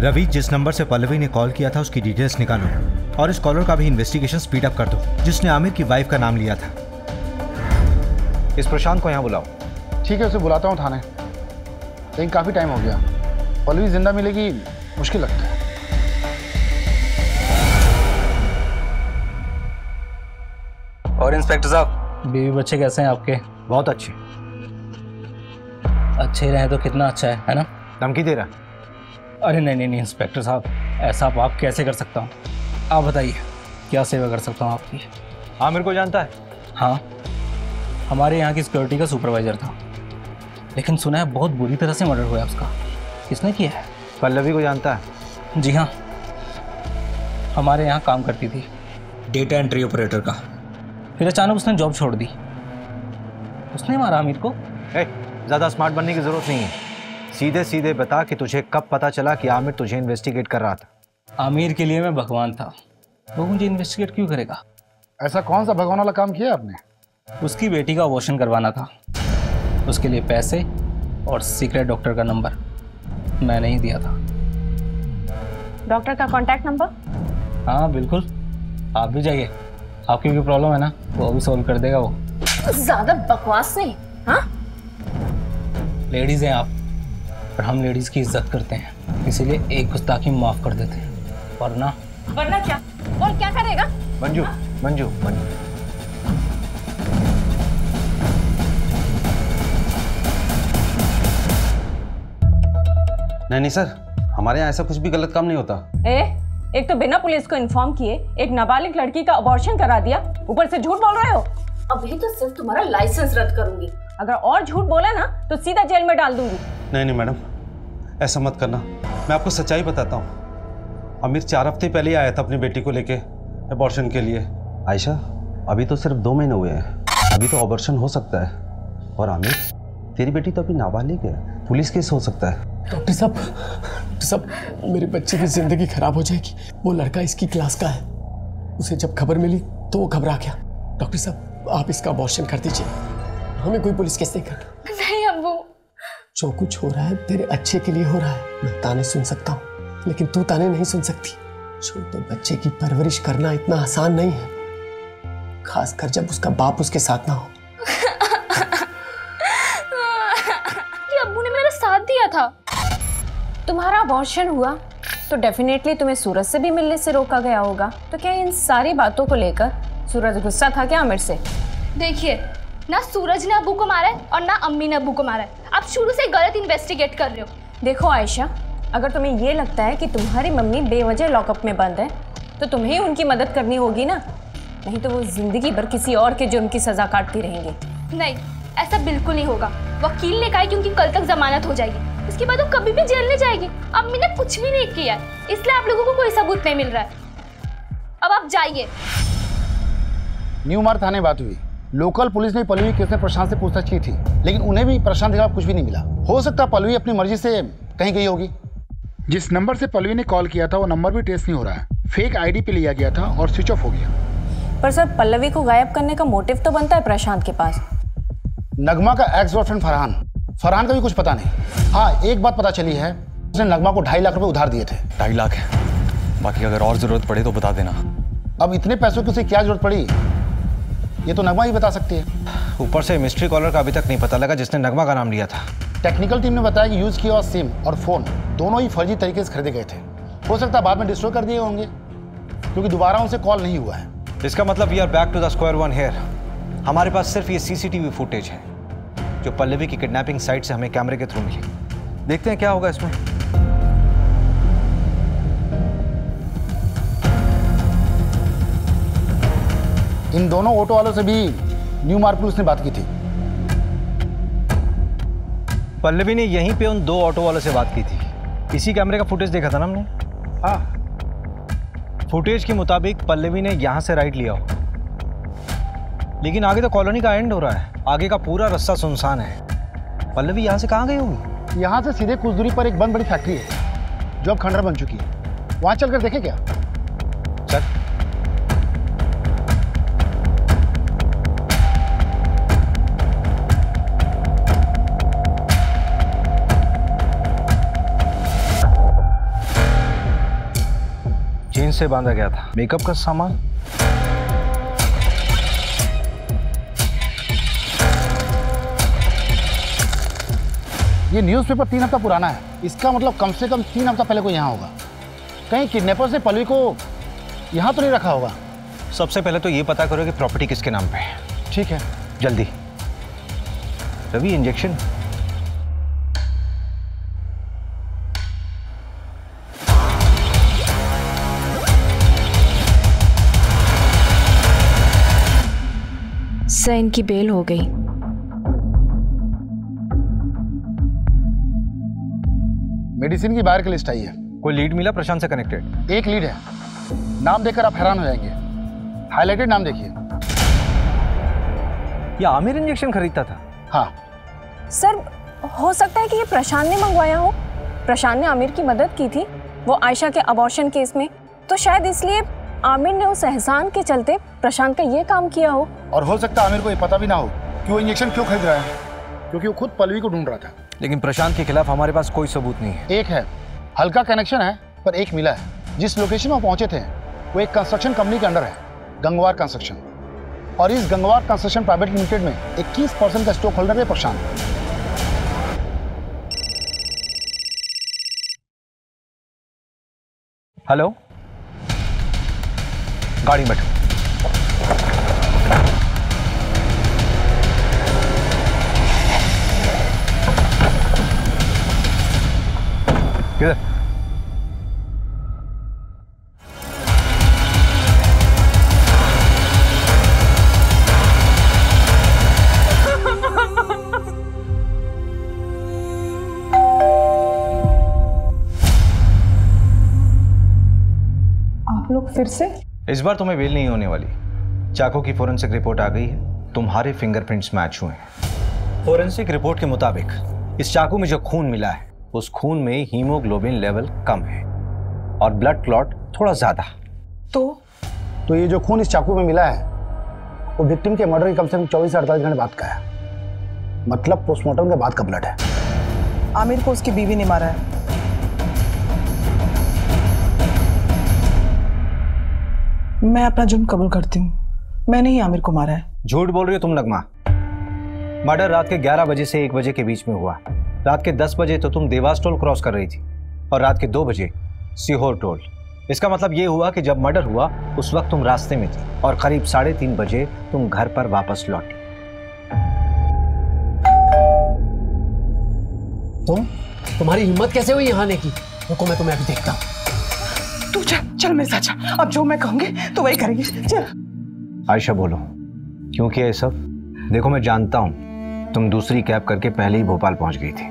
रवि, जिस नंबर से पल्लवी ने कॉल किया था उसकी डिटेल्स निकालो और इस कॉलर का भी इन्वेस्टिगेशन स्पीड अप कर दो, जिसने आमिर की वाइफ का नाम लिया था। इस प्रशांत को यहाँ बुलाओ। ठीक है, उसे बुलाता हूँ थाने। लेकिन काफ़ी टाइम हो गया, पल्लवी जिंदा मिलेगी मुश्किल लगता है। और इंस्पेक्टर साहब, बीवी बच्चे कैसे हैं आपके? बहुत अच्छे। अच्छे रहे तो कितना अच्छा है ना? धमकी दे रहा? अरे नहीं नहीं इंस्पेक्टर साहब, ऐसा आप कैसे कर सकता हूँ? आप बताइए क्या सेवा कर सकता हूँ आपकी? आमिर को जानता है? हाँ, हमारे यहाँ की सिक्योरिटी का सुपरवाइजर था, लेकिन सुना है बहुत बुरी तरह से मर्डर हुआ है उसका। किसने किया है? पल्लवी को जानता है? जी हाँ, हमारे यहाँ काम करती थी डेटा एंट्री ऑपरेटर का। फिर अचानक उसने जॉब छोड़ दी। उसने मारा आमिर को। ज़्यादा स्मार्ट बनने की ज़रूरत नहीं है, सीधे सीधे बता कि तुझे कब पता चला कि आमिर तुझे इन्वेस्टिगेट कर रहा था। आमिर के लिए मैं भगवान था, वो मुझे इन्वेस्टिगेट क्यों करेगा? ऐसा कौन सा भगवान वाला काम किया आपने? उसकी बेटी का अबॉर्शन करवाना था, उसके लिए पैसे और सीक्रेट डॉक्टर का नंबर मैंने ही दिया था। डॉक्टर का कांटेक्ट नंबर? हाँ बिल्कुल, आप भी जाइए, आपकी भी प्रॉब्लम है ना, वो भी सॉल्व कर देगा वो। ज्यादा बकवास नहीं। हाँ, लेडीज हैं आप, पर हम लेडीज की इज्जत करते हैं, इसीलिए एक गुस्ताखी माफ कर देते हैं, वरना क्या? और क्या करेगा? मंजू, मंजू, मंजू, नहीं सर, हमारे यहाँ ऐसा कुछ भी गलत काम नहीं होता। एक तो बिना पुलिस को इन्फॉर्म किए एक नाबालिग लड़की का अबॉर्शन करा दिया, ऊपर से झूठ बोल रहे हो। अभी तो सिर्फ तुम्हारा लाइसेंस रद्द करूंगी, अगर और झूठ बोला ना तो सीधा जेल में डाल दूंगी। नहीं मैडम, ऐसा मत करना, मैं आपको सच्चाई बताता हूँ। आमिर 4 हफ्ते पहले ही आया था अपनी बेटी को लेके अबॉर्शन के लिए। आयशा, अभी तो सिर्फ 2 महीने हुए हैं, अभी तो अबॉर्शन हो सकता है। और आमिर, तेरी बेटी तो अभी नाबालिग है, पुलिस केस हो सकता है। डॉक्टर साहब, मेरे बच्चे की जिंदगी खराब हो जाएगी। वो लड़का इसकी क्लास का है, उसे जब खबर मिली तो वो घबरा गया। डॉक्टर साहब, आप इसका अबॉर्शन कर दीजिए, हमें कोई पुलिस केस नहीं करना। नहीं अब्बू, जो कुछ हो रहा है तेरे अच्छे के लिए हो रहा है। मैं ताने सुन सकता हूँ, लेकिन तू ताने नहीं सुन सकती। छोटे बच्चे की परवरिश करना इतना आसान नहीं है, खासकर जब उसका बाप उसके साथ ना हो। अब्बू ने मेरा साथ दिया था। तुम्हारा अबॉर्शन हुआ तो डेफिनेटली तुम्हें सूरज से भी मिलने से रोका गया होगा, तो क्या इन सारी बातों को लेकर सूरज गुस्सा था क्या आमिर से? देखिए, ना सूरज ने अब्बू को मारा है और ना अम्मी ने अब्बू को मारा है। आप शुरू से गलत इन्वेस्टिगेट कर रहे हो। देखो आयशा, अगर तुम्हें ये लगता है कि तुम्हारी मम्मी बेवजह लॉकअप में बंद है तो तुम्हें ही उनकी मदद करनी होगी ना, नहीं तो वो जिंदगी भर किसी और के जुर्म की सजा काटती रहेंगी। नहीं, ऐसा बिल्कुल नहीं होगा। वकील ने कहा है क्योंकि कल तक जमानत हो जाएगी, उसके बाद वो कभी भी जेल नहीं जाएगी। अम्मी ने कुछ भी नहीं किया है, इसलिए आप लोगों को कोई सबूत नहीं मिल रहा है। अब आप जाइए। न्यू मार्ग थाने बात हुई, लोकल पुलिस ने पल्लवी केस में प्रशांत से पूछताछ की थी, लेकिन उन्हें भी प्रशांत के खिलाफ कुछ भी नहीं मिला। हो सकता है पल्लवी अपनी मर्जी से कहीं गई होगी। जिस नंबर से पल्लवी ने कॉल किया था वो नंबर भी ट्रेस नहीं हो रहा है, फेक आईडी पे लिया गया था और स्विच ऑफ हो गया। पर सर, पल्लवी को गायब करने का मोटिव तो बनता है प्रशांत के पास। नगमा का एक्स गर्लफ्रेंड फरहान का भी कुछ पता नहीं। हाँ, एक बात पता चली है, उसने नगमा को 2.5 लाख रुपए उधार दिए थे। 2.5 लाख है, बाकी अगर और जरूरत पड़े तो बता देना। अब इतने पैसों की उसे क्या जरूरत पड़ी, ये तो नगमा ही बता सकती है। ऊपर से मिस्ट्री कॉलर का अभी तक नहीं पता लगा जिसने नगमा का नाम लिया था। टेक्निकल टीम ने बताया कि यूज किया हुआ सिम और फोन दोनों ही फर्जी तरीके से खरीदे गए थे। हो सकता है बाद में डिस्ट्रॉय कर दिए होंगे, क्योंकि दोबारा उनसे कॉल नहीं हुआ है। इसका मतलब we are back to the square one here. हमारे पास सिर्फ ये सीसीटीवी फुटेज है जो पल्लवी की किडनैपिंग साइट से हमें कैमरे के थ्रू मिली। देखते हैं क्या होगा इसमें। इन दोनों ऑटो वालों से भी न्यू मार्ग पुलिस ने बात की थी। पल्लवी ने यहीं पे उन 2 ऑटो वालों से बात की थी। इसी कैमरे का फुटेज देखा था ना हमने। हाँ, फुटेज के मुताबिक पल्लवी ने यहां से राइट लिया हो, लेकिन आगे तो कॉलोनी का एंड हो रहा है, आगे का पूरा रास्ता सुनसान है। पल्लवी यहां से कहां गई होगी? यहां से सीधे कुछ दूरी पर एक बंद बड़ी फैक्ट्री है जो अब खंडर बन चुकी है, वहां चलकर देखें क्या? चल। जीन्स से बांधा गया था, मेकअप का सामान। ये न्यूज़पेपर 3 हफ्ता पुराना है, इसका मतलब कम से कम 3 हफ्ता पहले कोई यहाँ होगा। कहीं किडनैपर्स ने पल्लवी को यहाँ तो नहीं रखा होगा। सबसे पहले तो ये पता करो कि प्रॉपर्टी किसके नाम पे है। ठीक है, जल्दी। रवि, इंजेक्शन। सर, इनकी बेल हो गई। मेडिसिन की बाहर की लिस्ट आई है। कोई लीड मिला प्रशांत से कनेक्टेड? एक लीड है, नाम देखकर आप हैरान हो जाएंगे। हाईलाइटेड नाम देखिए। ये आमिर इंजेक्शन खरीदता था? हाँ सर, हो सकता है कि ये प्रशांत ने मंगवाया हो। प्रशांत ने आमिर की मदद की थी वो आयशा के अबॉर्शन केस में, तो शायद इसलिए आमिर ने उस एहसान के चलते प्रशांत का ये काम किया हो। और हो सकता है आमिर को ये पता भी ना हो कि वो इंजेक्शन क्यों खरीद रहा है, क्योंकि वो खुद पल्लवी को ढूंढ रहा था। लेकिन प्रशांत के खिलाफ हमारे पास कोई सबूत नहीं है। एक है, हल्का कनेक्शन है, पर एक मिला है। जिस लोकेशन में पहुंचे थे वो एक कंस्ट्रक्शन कंपनी के अंडर है, गंगवार कंस्ट्रक्शन। और इस गंगवार कंस्ट्रक्शन प्राइवेट लिमिटेड में 21% का स्टॉक होल्डर है प्रशांत। हेलो, गाड़ी में बैठो। किधर? आप लोग फिर से? इस बार तुम्हें बेल नहीं होने वाली। चाकू की फोरेंसिक रिपोर्ट आ गई है, तुम्हारे फिंगरप्रिंट्स मैच हुए हैं। फोरेंसिक रिपोर्ट के मुताबिक इस चाकू में जो खून मिला है उस खून में हीमोग्लोबिन लेवल कम है और ब्लड क्लॉट थोड़ा ज्यादा। तो ये जो खून इस चाकू में मिला है वो विक्टिम के मर्डर के कम से कम 24 से 48 घंटे बाद का है, मतलब पोस्टमार्टम के बाद का ब्लड है। आमिर को उसकी बीवी ने मारा है। मैं अपना जुर्म कबूल करती हूँ, मैंने ही आमिर को मारा है। झूठ बोल रही हो तुम नगमा। मर्डर रात के 11 बजे से 1 बजे के बीच में हुआ। रात के 10 बजे तो तुम देवास टोल क्रॉस कर रही थी और रात के 2 बजे सीहोर टोल। इसका मतलब ये हुआ कि जब मर्डर हुआ उस वक्त तुम रास्ते में थी और करीब 3:30 बजे तुम घर पर वापस लौटी। तुम्हारी हिम्मत कैसे हुई यहाँ आने की? रुको, मैं तुम्हें अभी देखता हूँ। तू चल मेरे साथ जा। अब जो मैं कहूंगी तो वही करेंगे। चल। आयशा बोलो, क्यों किया ये सब? देखो मैं जानता हूँ तुम दूसरी कैब करके पहले ही भोपाल पहुंच गई थी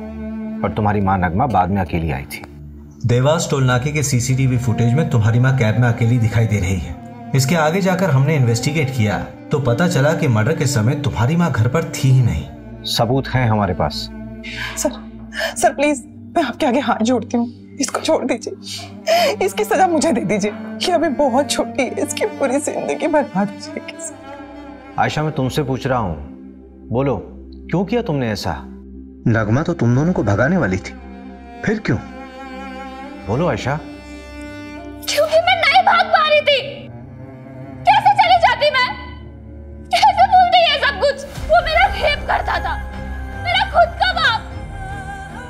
और तुम्हारी माँ नगमा बाद में अकेली आई थी। देवास टोल नाके के सीसीटीवी फुटेज में तुम्हारी माँ कैब में अकेली दिखाई दे रही है। इसके आगे जाकर हमने इन्वेस्टिगेट किया तो पता चला कि मर्डर के समय तुम्हारी माँ घर पर थी ही नहीं। सबूत हैं हमारे पास। सर प्लीज, मैं आपके आगे हाथ जोड़ती हूँ, इसको छोड़ दीजिए। इसकी सजा मुझे दे दीजिए। ये अभी बहुत छोटी है, इसकी पूरी जिंदगी बर्बाद हो जाएगी। आयशा, मैं तुमसे पूछ रहा हूँ, बोलो क्यों किया तुमने ऐसा? नगमा तो तुम दोनों को भगाने वाली थी, फिर क्यों? बोलो आयशा। क्योंकि मैं नहीं भाग पा रही थी। कैसे चली जाती मैं? कैसे भूल गई ये सब कुछ? वो मेरा रेप करता था, मेरा खुद का बाप।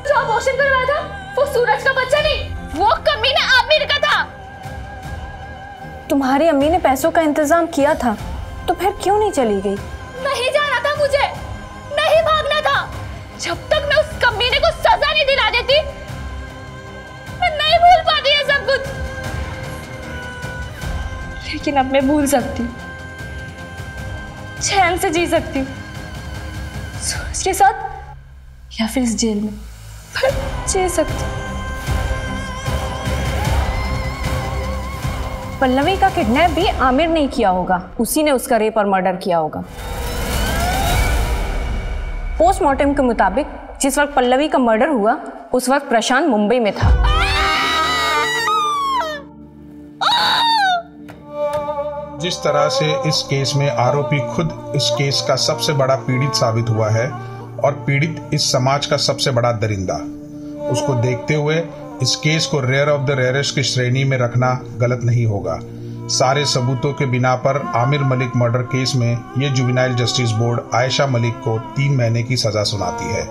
जो अबॉर्शन करवाया था वो सूरज का बच्चा नहीं, वो कमीना आमिर का था। तुम्हारी अम्मी ने पैसों का इंतजाम किया था तो फिर क्यों नहीं चली गई? नहीं जाना था मुझे, नहीं भागना था। जब तक मैं उस कमीने को सजा नहीं दिला देती मैं नहीं भूल पाती है सब कुछ। लेकिन अब मैं भूल सकती हूँ, चैन से जी सकती हूँ, सूरज के साथ या फिर इस जेल में, पर जी सकती हूँ। पल्लवी का किडनैप भी आमिर ने किया होगा, उसी ने उसका रेप और मर्डर किया होगा। पोस्टमार्टम के मुताबिक जिस वक्त पल्लवी का मर्डर हुआ उस वक्त प्रशांत मुंबई में था। जिस तरह से इस केस में आरोपी खुद इस केस का सबसे बड़ा पीड़ित साबित हुआ है और पीड़ित इस समाज का सबसे बड़ा दरिंदा, उसको देखते हुए इस केस को रेयर ऑफ द रेयरेस्ट की श्रेणी में रखना गलत नहीं होगा। सारे सबूतों के बिना पर आमिर मलिक मर्डर केस में ये juvenile justice board Ayesha Malik को 3 महीने की सजा सुनाती है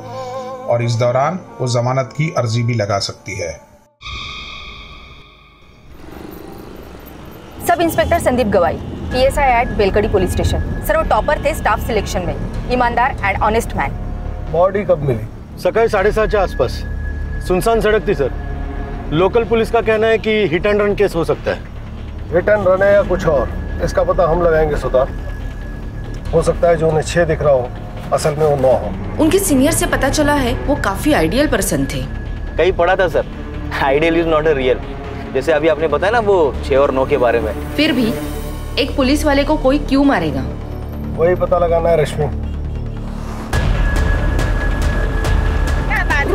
और इस दौरान वो जमानत की अर्जी भी लगा सकती है। सब inspector Sandeep Gawai, PSI at Belkadi police station. Sir, वो टॉपर थे स्टाफ सिलेक्शन में, ईमानदार एंड ऑनेस्ट मैन। बॉडी कब मिली? सकाळी 7:30 के आसपास। सुनसान सड़क थी सर। लोकल पुलिस का कहना है कि हिट एंड रन केस हो सकता है। हिट एंड रन है या कुछ और, इसका पता हम लगाएंगे सुधार। हो सकता है जो उन्हें 6 दिख रहा हो असल में वो 9 हो। उनके सीनियर से पता चला है वो काफी आइडियल पर्सन थे। कहीं पढ़ा था sir, ideal is not a real. जैसे अभी आपने बताया ना वो 6 और 9 के बारे में। फिर भी एक पुलिस वाले को कोई क्यों मारेगा? वही पता लगाना है रश्मि।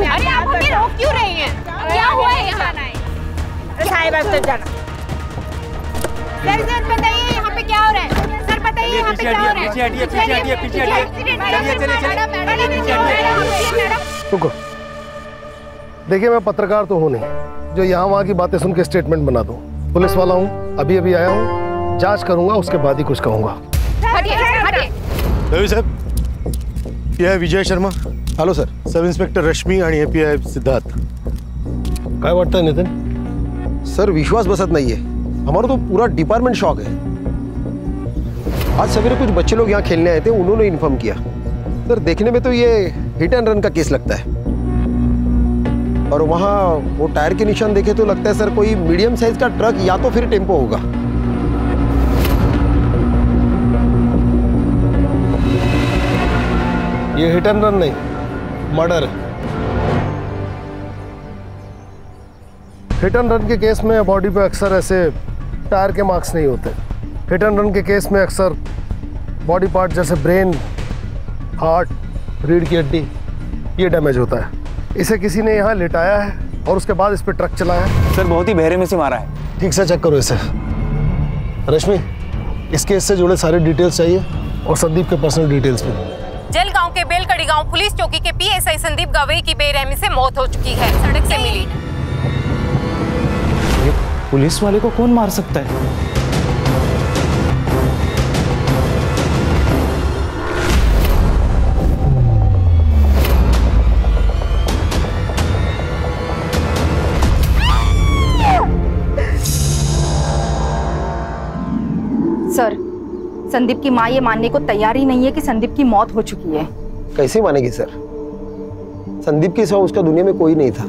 अरे आप हमें रोक क्यों रही हैं? क्या हुआ है यहाँ? साहिब अब तो जाना। सर बताइए यहाँ पे क्या हो रहा है? सर बताइए यहाँ पे क्या हो रहा है? पीछे हटिए, पीछे हटिए, पीछे हटिए। रुको, देखिए मैं पत्रकार तो हूँ नहीं जो यहाँ वहाँ की बातें सुन के स्टेटमेंट बना दूँ। पुलिस वाला हूँ, अभी अभी आया हूँ, जांच करूंगा, उसके बाद ही कुछ कहूंगा। रवि साहब, ये है Vijay Sharma. Hello sir, sub inspector Rashmi आणि API सिद्धार्थ। काय वाटतं नितिन? सर विश्वास बसत नहीं है, हमारा तो पूरा डिपार्टमेंट शॉक है। आज सवेरे कुछ बच्चे लोग यहाँ खेलने आए थे, उन्होंने इन्फॉर्म किया। सर देखने में तो ये हिट एंड रन का केस लगता है, और वहाँ वो टायर के निशान देखे तो लगता है सर कोई मीडियम साइज का ट्रक या तो फिर टेम्पो होगा। ये हिट एंड रन नहीं, मर्डर है। हिट एंड रन के केस में बॉडी पे अक्सर ऐसे टायर के मार्क्स नहीं होते। हिट एंड रन के केस में अक्सर बॉडी पार्ट जैसे ब्रेन, हार्ट, रीढ़ की हड्डी ये डैमेज होता है। इसे किसी ने यहाँ लिटाया है और उसके बाद इस पे ट्रक चलाया है। सर बहुत ही बहरे में से मारा है। ठीक से चेक करो इसे। रश्मि, इस केस से जुड़े सारे डिटेल्स चाहिए और संदीप के पर्सनल डिटेल्स भी। जलगांव के बेलकड़ी गांव पुलिस चौकी के PSI संदीप गवई की बेरहमी से मौत हो चुकी है, सड़क से मिली। पुलिस वाले को कौन मार सकता है? सर, संदीप की माँ ये मानने को तैयार ही नहीं है कि संदीप की मौत हो चुकी है। कैसे मानेगी सर? संदीप के सिवा उसका दुनिया में कोई नहीं था।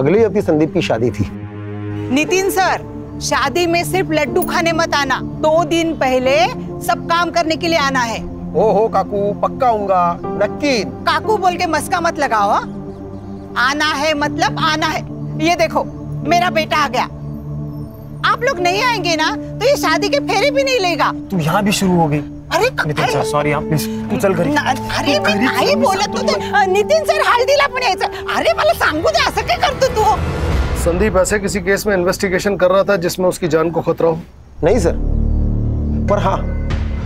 अगले हफ्ते संदीप की शादी थी। नितिन सर, शादी में सिर्फ लड्डू खाने मत आना, 2 दिन पहले सब काम करने के लिए आना है। ओहो काकू, पक्का आऊंगा, नक्की। काकू बोल के मस्का मत लगाओ। आना है मतलब आना है। ये देखो मेरा बेटा आ गया। आप लोग नहीं आएंगे ना तो ये शादी के फेरे भी नहीं लेगा। तू यहाँ भी शुरू हो गई। अरे नितिन सर, सॉरी आप प्लीज, तू चल घरी। अरे मी नाही बोलत होते नितिन सर, हळदीला पण यायचं। अरे मला सांगू दे, असं काय करतो तू? संदीप ऐसे किसी केस में इन्वेस्टिगेशन कर रहा था जिसमें उसकी जान को खतरा हो? नहीं सर, पर हाँ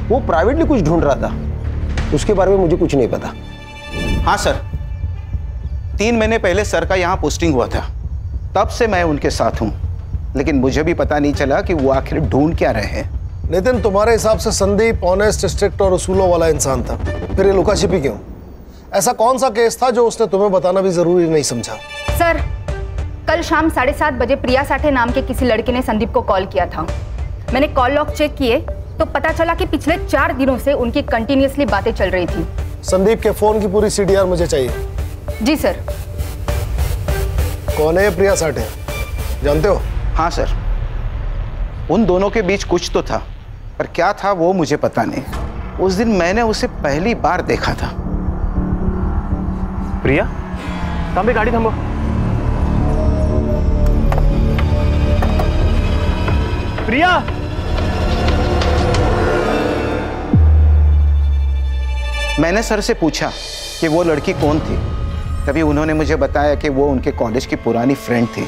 वो प्राइवेटली कुछ ढूंढ रहा था, उसके बारे में मुझे कुछ नहीं पता। हाँ सर, 3 महीने पहले सर का यहाँ पोस्टिंग हुआ था, तब से मैं उनके साथ हूँ, लेकिन मुझे भी पता नहीं चला कि वो आखिर ढूंढ क्या रहे हैं। नितिन, तुम्हारे हिसाब से संदीप ऑनेस्ट, स्ट्रिक्ट और उसूलों वाला इंसान था, फिर ये लुका छिपी क्यों? ऐसा कौन सा केस था जो उसने तुम्हें बताना भी जरूरी नहीं समझा? सर, कल शाम 7:30 बजे प्रिया साठे नाम के किसी लड़के ने संदीप को कॉल किया था। मैंने कॉल लॉग चेक किए तो पता चला कि पिछले 4 दिनों से उनकी कंटिन्यूअसली बातें चल रही थी। संदीप के फोन की पूरी CDR मुझे चाहिए। जी सर। कौन है प्रिया साठे, जानते हो? हाँ सर, उन दोनों के बीच कुछ तो था, पर क्या था वो मुझे पता नहीं। उस दिन मैंने उसे पहली बार देखा था। प्रिया, थांबे, गाड़ी थांबो। प्रिया, मैंने सर से पूछा कि वो लड़की कौन थी, तभी उन्होंने मुझे बताया कि वो उनके कॉलेज की पुरानी फ्रेंड थी।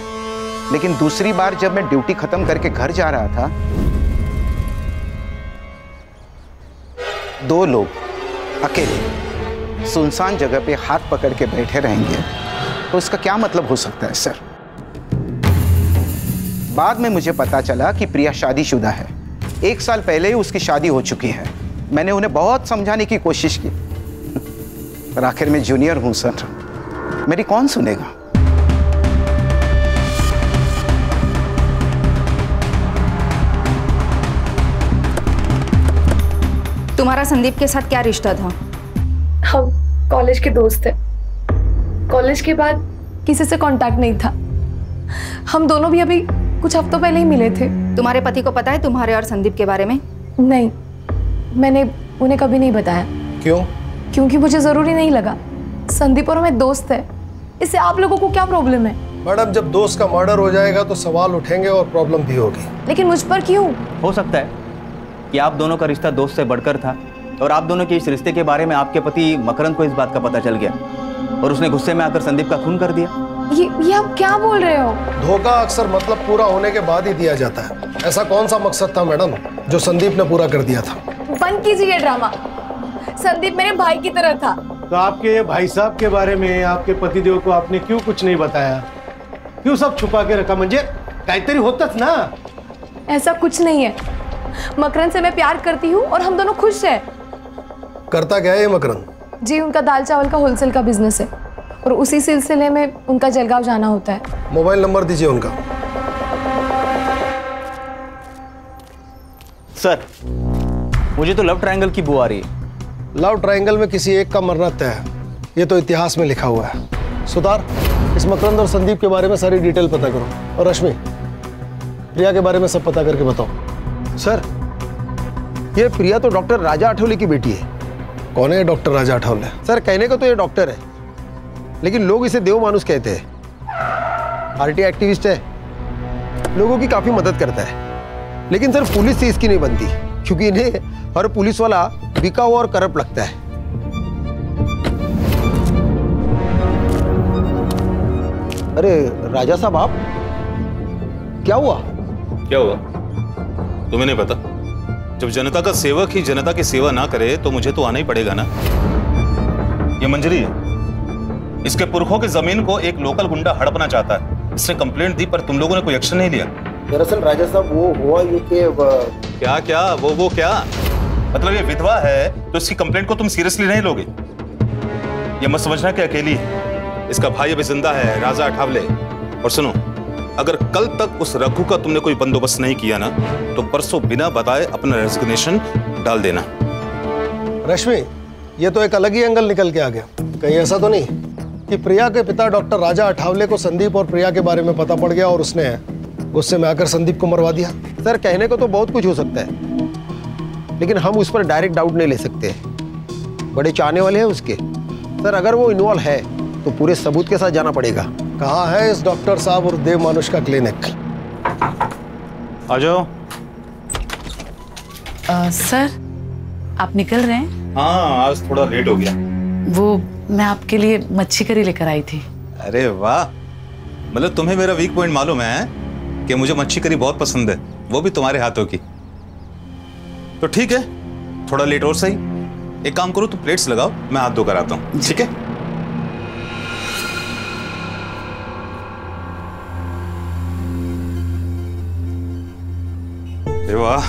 लेकिन दूसरी बार जब मैं ड्यूटी खत्म करके घर जा रहा था, 2 लोग अकेले सुनसान जगह पे हाथ पकड़ के बैठे रहेंगे, तो इसका क्या मतलब हो सकता है सर? बाद में मुझे पता चला कि प्रिया शादीशुदा है। 1 साल पहले ही उसकी शादी हो चुकी है। मैंने उन्हें बहुत समझाने की कोशिश की, पर आखिर में जूनियर हूं सर, मेरी कौन सुनेगा? तुम्हारा संदीप के साथ क्या रिश्ता था? हम कॉलेज के दोस्त थे। कॉलेज के बाद किसी से कांटेक्ट नहीं था। हम दोनों भी अभी कुछ हफ्तों पहले ही मिले थे। तुम्हारे पति को पता है तुम्हारे और संदीप के बारे में? नहीं, मैंने उन्हें कभी नहीं बताया। क्यों? क्योंकि मुझे जरूरी नहीं लगा। संदीप और मैं दोस्त है, इससे आप लोगों को क्या प्रॉब्लम है? मैडम, जब दोस्त का मर्डर हो जाएगा तो सवाल उठेंगे और प्रॉब्लम भी होगी। लेकिन मुझ पर क्यों? हो सकता है कि आप दोनों का रिश्ता दोस्त से बढ़कर था और आप दोनों के इस रिश्ते के बारे में आपके पति मकरंद को इस बात का पता चल गया और उसने गुस्से में आकर संदीप का खून कर दिया। ये आप क्या बोल रहे हो? धोखा अक्सर मतलब पूरा होने के बाद ही दिया जाता है। ऐसा कौन सा मकसद था मैडम जो संदीप ने पूरा कर दिया था? बंद कीजिए ड्रामा। संदीप मेरे भाई की तरह था। तो आपके भाई साहब के बारे में आपके पतिदेव को आपने क्यों कुछ नहीं बताया? क्यों सब छुपा के रखा? मंजे काहीतरी होतच ना। ऐसा कुछ नहीं है, मकरंद से मैं प्यार करती हूँ और हम दोनों खुश हैं। करता क्या है ये मकरंद? जी, उनका दाल चावल का होलसेल का बिजनेस है और उसी सिलसिले में उनका जलगांव जाना होता है। मोबाइल नंबर दीजिए उनका। सर, मुझे तो लव ट्रायंगल की बू आ रही है। लव ट्रायंगल में किसी एक का मरना तय है, ये तो इतिहास में लिखा हुआ है। सुतार, इस मकरंद और संदीप के बारे में सारी डिटेल पता करो, और रश्मि, प्रिया के बारे में सब पता करके बताओ। सर, ये प्रिया तो डॉक्टर राजा आठवले की बेटी है। कौन है डॉक्टर राजा आठवले? सर, कहने को तो ये डॉक्टर है, लेकिन लोग इसे देव मानुस कहते हैं। आरटी एक्टिविस्ट है, लोगों की काफी मदद करता है, लेकिन सर पुलिस से इसकी नहीं बनती, क्योंकि इन्हें हर पुलिस वाला बिका हुआ और करप्ट लगता है। अरे राजा साहब, आप क्या हुआ? क्या हुआ तुम्हें नहीं पता? जब जनता का सेवक ही जनता की सेवा ना करे तो मुझे तो आना ही पड़ेगा ना। ये मंजरी है, इसके पुरखों की जमीन को एक लोकल गुंडा हड़पना चाहता है। इसने कंप्लेंट दी पर तुम लोगों ने कोई एक्शन नहीं लिया। दरअसल राजा साहब, वो हुआ ये कि क्या क्या वो क्या मतलब ये विधवा है तो इसकी कंप्लेंट को तुम सीरियसली नहीं लोगे? ये मत समझना कि अकेली है, इसका भाई अभी जिंदा है, राजा आठवले। और सुनो, अगर कल तक उस रघु का तुमने कोई बंदोबस्त नहीं किया ना तो परसों बिना बताए अपना रेजिग्नेशन डाल देना। रश्मि, ये तो एक अलग ही एंगल निकल के आ गया। कहीं ऐसा तो नहीं कि प्रिया के पिता डॉक्टर राजा आठवले को संदीप और प्रिया के बारे में पता पड़ गया और उसने गुस्से में आकर संदीप को मरवा दिया? सर, कहने को तो बहुत कुछ हो सकता है, लेकिन हम उस पर डायरेक्ट डाउट नहीं ले सकते। बड़े चाहने वाले हैं उसके। सर, अगर वो इन्वॉल्व है तो पूरे सबूत के साथ जाना पड़ेगा। कहाँ है इस डॉक्टर साहब और देव मानुष का क्लिनिक? आ जाओ। सर, आप निकल रहे हैं? हाँ, आज थोड़ा लेट हो गया। वो मैं आपके लिए मच्छी करी लेकर आई थी। अरे वाह, मतलब तुम्हें मेरा वीक पॉइंट मालूम है कि मुझे मच्छी करी बहुत पसंद है, वो भी तुम्हारे हाथों की। तो ठीक है, थोड़ा लेट और सही। एक काम करो, तुम प्लेट्स लगाओ, मैं हाथ धोकर आता हूँ। ठीक है? अरे वाह,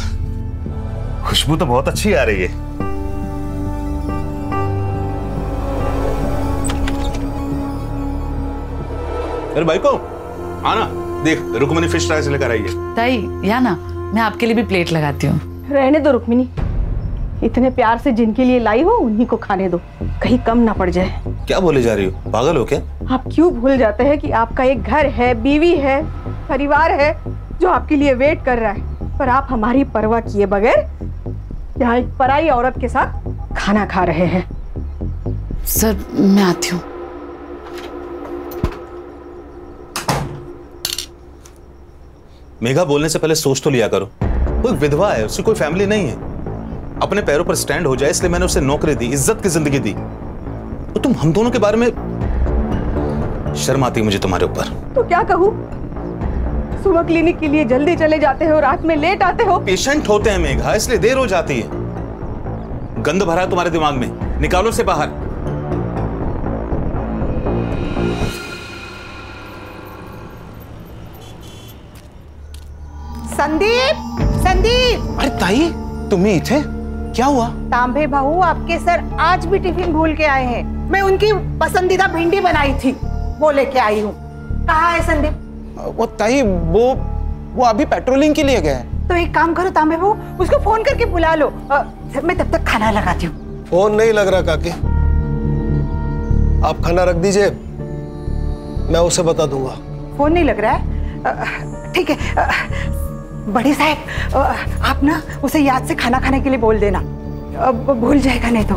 खुशबू तो बहुत अच्छी आ रही है। अरे भाई को आना, देख रुक्मिनी फिश फ्राई से लेकर आई है। ताई, या ना, मैं आपके लिए भी प्लेट लगाती हूँ। रहने दो रुक्मिनी, इतने प्यार से जिनके लिए लाई हो उन्हीं को खाने दो, कहीं कम ना पड़ जाए। क्या बोले जा रही हो, पागल हो क्या? आप क्यों भूल जाते हैं कि आपका एक घर है, बीवी है, परिवार है जो आपके लिए वेट कर रहा है, पर आप हमारी परवाह किए बगैर यहाँ एक पराई औरत के साथ खाना खा रहे हैं। सर, मैं आती हूँ। मेघा, बोलने से पहले सोच तो लिया करो। वो विधवा है, उसकी कोई फैमिली नहीं है। अपने पैरों पर स्टैंड हो जाए इसलिए मैंने उसे नौकरी दी, इज्जत की जिंदगी दी। तो तुम हम दोनों के बारे में, शर्म आती है मुझे तुम्हारे ऊपर। तो क्या कहूँ, सुबह क्लिनिक के लिए जल्दी चले जाते हो, रात में लेट आते हो। पेशेंट होते हैं मेघा, इसलिए देर हो जाती है। गंद भरा है तुम्हारे दिमाग में, निकालो से बाहर। संदीप, संदीप! अरे ताई, तुम्ही इथे? क्या हुआ? तांबे बहू, आपके सर आज भी टिफिन भूल के आए हैं। मैं उनकी पसंदीदा भिंडी बनाई थी, वो लेके आई हूँ। कहाँ है संदीप? वो ताई, वो अभी पेट्रोलिंग के लिए गए। तो एक काम करो तांबे बहू, उसको फोन करके बुला लो। मैं तब तक खाना लगाती हूँ। फोन नहीं लग रहा काकी, आप खाना रख दीजिए, मैं उसे बता दूंगा। फोन नहीं लग रहा है? ठीक है बड़ी साहब, आप ना उसे याद से खाना खाने के लिए बोल देना, अब भूल जाएगा नहीं तो।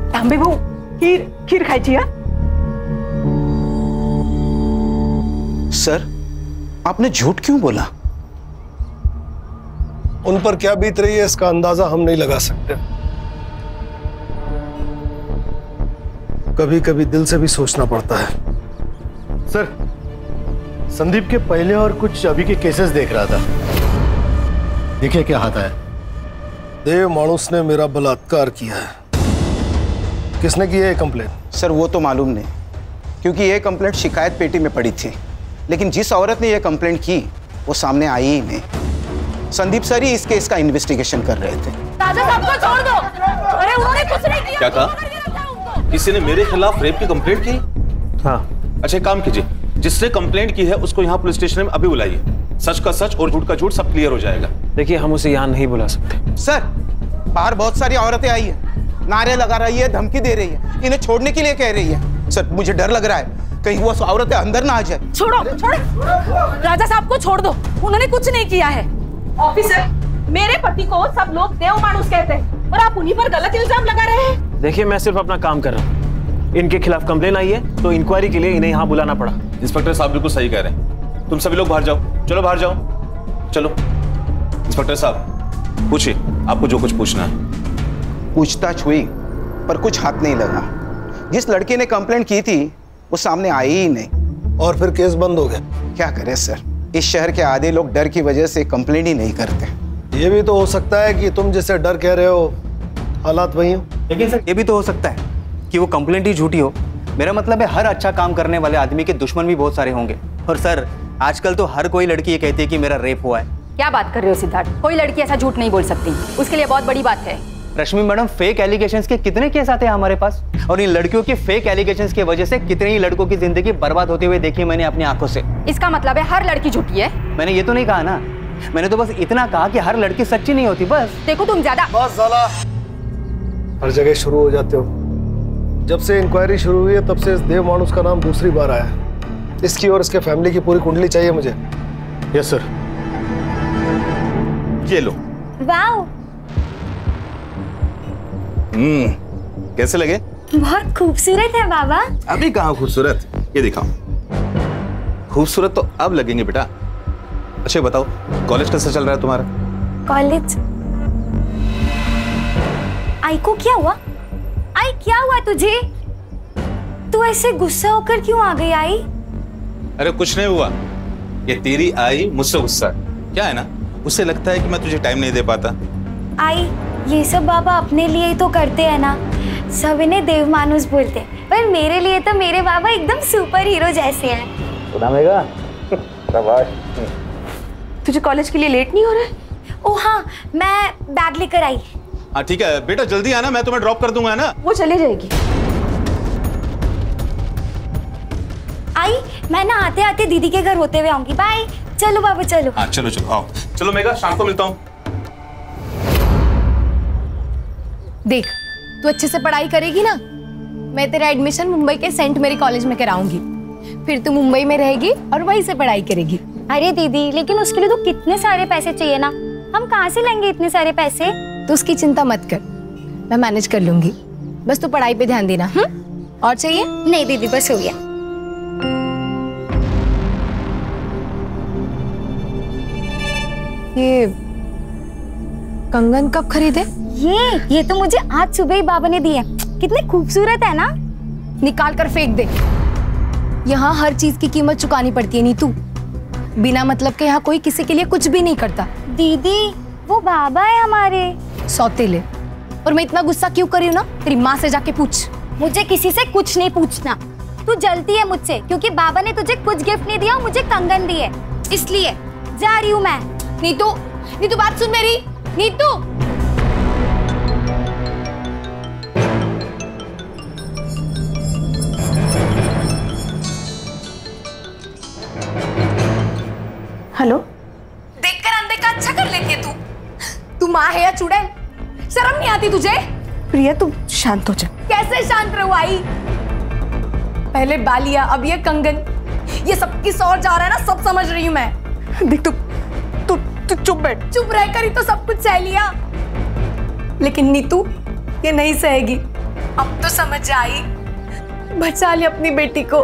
तांबे बहू, खीर खाई चाहिए। सर, आपने झूठ क्यों बोला? उन पर क्या बीत रही है इसका अंदाजा हम नहीं लगा सकते। कभी कभी दिल से भी सोचना पड़ता है। सर, संदीप के पहले और कुछ अभी के केसेस देख रहा था, देखिए क्या आता है। देव मानुस ने मेरा बलात्कार किया है। किसने की है कंप्लेंट? सर, वो तो मालूम नहीं, क्योंकि ये कंप्लेंट शिकायत पेटी में पड़ी थी। लेकिन जिस औरत ने यह कंप्लेंट की वो सामने आई ही नहीं। संदीप सर ही इस केस का इन्वेस्टिगेशन कर रहे थे। राजा साहब को छोड़ दो। अरे उन्होंने कुछ नहीं किया। क्या कहा? किसी ने मेरे खिलाफ रेप की कंप्लेंट की? हाँ। अच्छा एक काम कीजिए, जिसने कंप्लेंट की है उसको यहाँ पुलिस स्टेशन में अभी बुलाइए। सच का सच और झूठ का झूठ सब क्लियर हो जाएगा। देखिए हम उसे यहाँ नहीं बुला सकते। सर बाहर बहुत सारी औरतें आई है, नारे लगा रही है, धमकी दे रही है, इन्हें छोड़ने के लिए कह रही है। सर मुझे डर लग रहा है कहीं वो औरतें अंदर ना आ जाए। छोड़ो छोड़ो, राजा साहब को छोड़ दो, उन्होंने कुछ नहीं किया है। ऑफिसर, मेरे पति को सब लोग देव मानुस कहते हैं और आप उन्हीं पर गलत इल्जाम लगा रहे हैं। देखिए मैं सिर्फ अपना काम कर रहा हूँ। इनके खिलाफ कंप्लेन आई है तो इंक्वायरी के लिए इन्हें यहाँ बुलाना पड़ा। इंस्पेक्टर साहब बिल्कुल सही कह रहे हैं। तुम सभी लोग बाहर जाओ, चलो बाहर जाओ, चलो। इंस्पेक्टर साहब पूछिए, आपको जो कुछ पूछना है। पूछताछ हुई पर कुछ हाथ नहीं लगा। जिस लड़के ने कंप्लेंट की थी वो सामने आई ही नहीं। और फिर केस बंद हो गया। क्या करें सर, इस शहर के आधे लोग डर की वजह से कंप्लेंट ही नहीं करते। ये भी तो हो सकता है कि तुम जैसे डर कह रहे हो हालात वही हो। लेकिन सर ये भी तो हो सकता है कि वो कंप्लेंट ही झूठी हो। मेरा मतलब है हर अच्छा काम करने वाले आदमी के दुश्मन भी बहुत सारे होंगे। और सर आजकल तो हर कोई लड़की ये कहती है कि मेरा रेप हुआ है। क्या बात कर रहे हो सिद्धार्थ? कोई लड़की ऐसा झूठ नहीं बोल सकती, उसके लिए बहुत बड़ी बात है। रश्मि मैडम, फेक एलिगेशंस के कितने केस आते हैं हमारे पास, और इन लड़कियों के फेक एलिगेशंस की वजह से कितने ही लड़कों की जिंदगी बर्बाद होते हुए देखी मैंने अपनी आंखों से। इसका मतलब है हर लड़की झूठी है? मैंने ये तो नहीं कहा ना, मैंने तो बस इतना कहा कि हर लड़की सच्ची नहीं होती। बस देखो तुम ज्यादा बस साला हर जगह शुरू हो जाते हो। जब से इंक्वायरी शुरू हुई है तब से इस देव मानुस का नाम दूसरी बार आया है। इसकी और इसके फैमिली की पूरी कुंडली चाहिए मुझे। Yes sir. ये लो। वाओ, कैसे लगे? बहुत खूबसूरत है बाबा। अभी कहाँ खूबसूरत, ये दिखाओ। खूबसूरत तो अब लगेंगे बेटा। अच्छा बताओ कॉलेज कैसा चल रहा है तुम्हारा? कॉलेज? आई को क्या हुआ? आई क्या हुआ तुझे? तू ऐसे गुस्सा होकर क्यों आ गई आई? अरे कुछ नहीं हुआ, ये तेरी आई मुझसे गुस्सा क्या है ना, उससे लगता है कि मैं तुझे टाइम नहीं दे पाता। आई ये सब बाबा अपने लिए ही तो करते हैं ना, सब इन्हें देव मानुस बोलते हैं, पर मेरे लिए तो मेरे बाबा एकदम सुपर हीरो जैसे हैं। सुनामेगा? शाबाश। तुझे कॉलेज के लिए लेट नहीं हो रहा है? ओ हाँ, मैं बैग लेकर आई। हाँ ठीक है बेटा, जल्दी आना, मैं तुम्हें ड्रॉप कर दूंगा ना। वो चली जाएगी। आई मैं ना आते आते दीदी के घर होते हुए आऊंगी। बाय। चलो बाबा चलो। हाँ चलो चलो आओ। चलो मेगा, शाम को मिलता हूँ। देख तू अच्छे से पढ़ाई करेगी ना, मैं तेरा एडमिशन मुंबई के सेंट मेरी कॉलेज में कराऊंगी। फिर तू मुंबई में रहेगी और वहीं से पढ़ाई करेगी। अरे दीदी लेकिन उसके लिए तो कितने सारे पैसे चाहिए ना, हम कहाँ से लेंगे इतने सारे पैसे? तो उसकी चिंता मत कर, मैं मैनेज कर लूंगी, बस तू पढ़ाई पे ध्यान देना। और चाहिए? नहीं दीदी बस हो गया। ये कंगन कब खरीदे? ये तो मुझे आज सुबह ही बाबा ने दिए। कितने खूबसूरत है ना। निकाल कर फेंक दे। यहाँ हर चीज की कीमत चुकानी पड़ती है नीतू, बिना मतलब के यहाँ कोई किसी के लिए कुछ भी नहीं करता। दीदी वो बाबा है हमारे सौतेले। और मैं इतना गुस्सा क्यों कर रही हूँ ना, तेरी माँ से जाके पूछ। मुझे किसी से कुछ नहीं पूछना, तू जलती है मुझसे क्योंकि बाबा ने तुझे कुछ गिफ्ट नहीं दिया, मुझे कंगन दिए, इसलिए जा रही हूँ मैं। नीतू नीतू बात सुन मेरी। नीतू हेलो। देखकर अनदेखा अच्छा कर लेती है तू माँ है या चुड़ैल? शर्म नहीं आती तुझे? प्रिया तू शांत हो जा। कैसे शांत रहूं आई? पहले बालिया अब ये कंगन, ये सबकी सौर जा रहा है ना, सब समझ रही हूँ मैं। देख तू चुप बैठ। चुप रहकर ही तो सब कुछ सह लिया, लेकिन नीतू ये नहीं सहेगी। अब तो समझ आई, बचा ले अपनी बेटी को।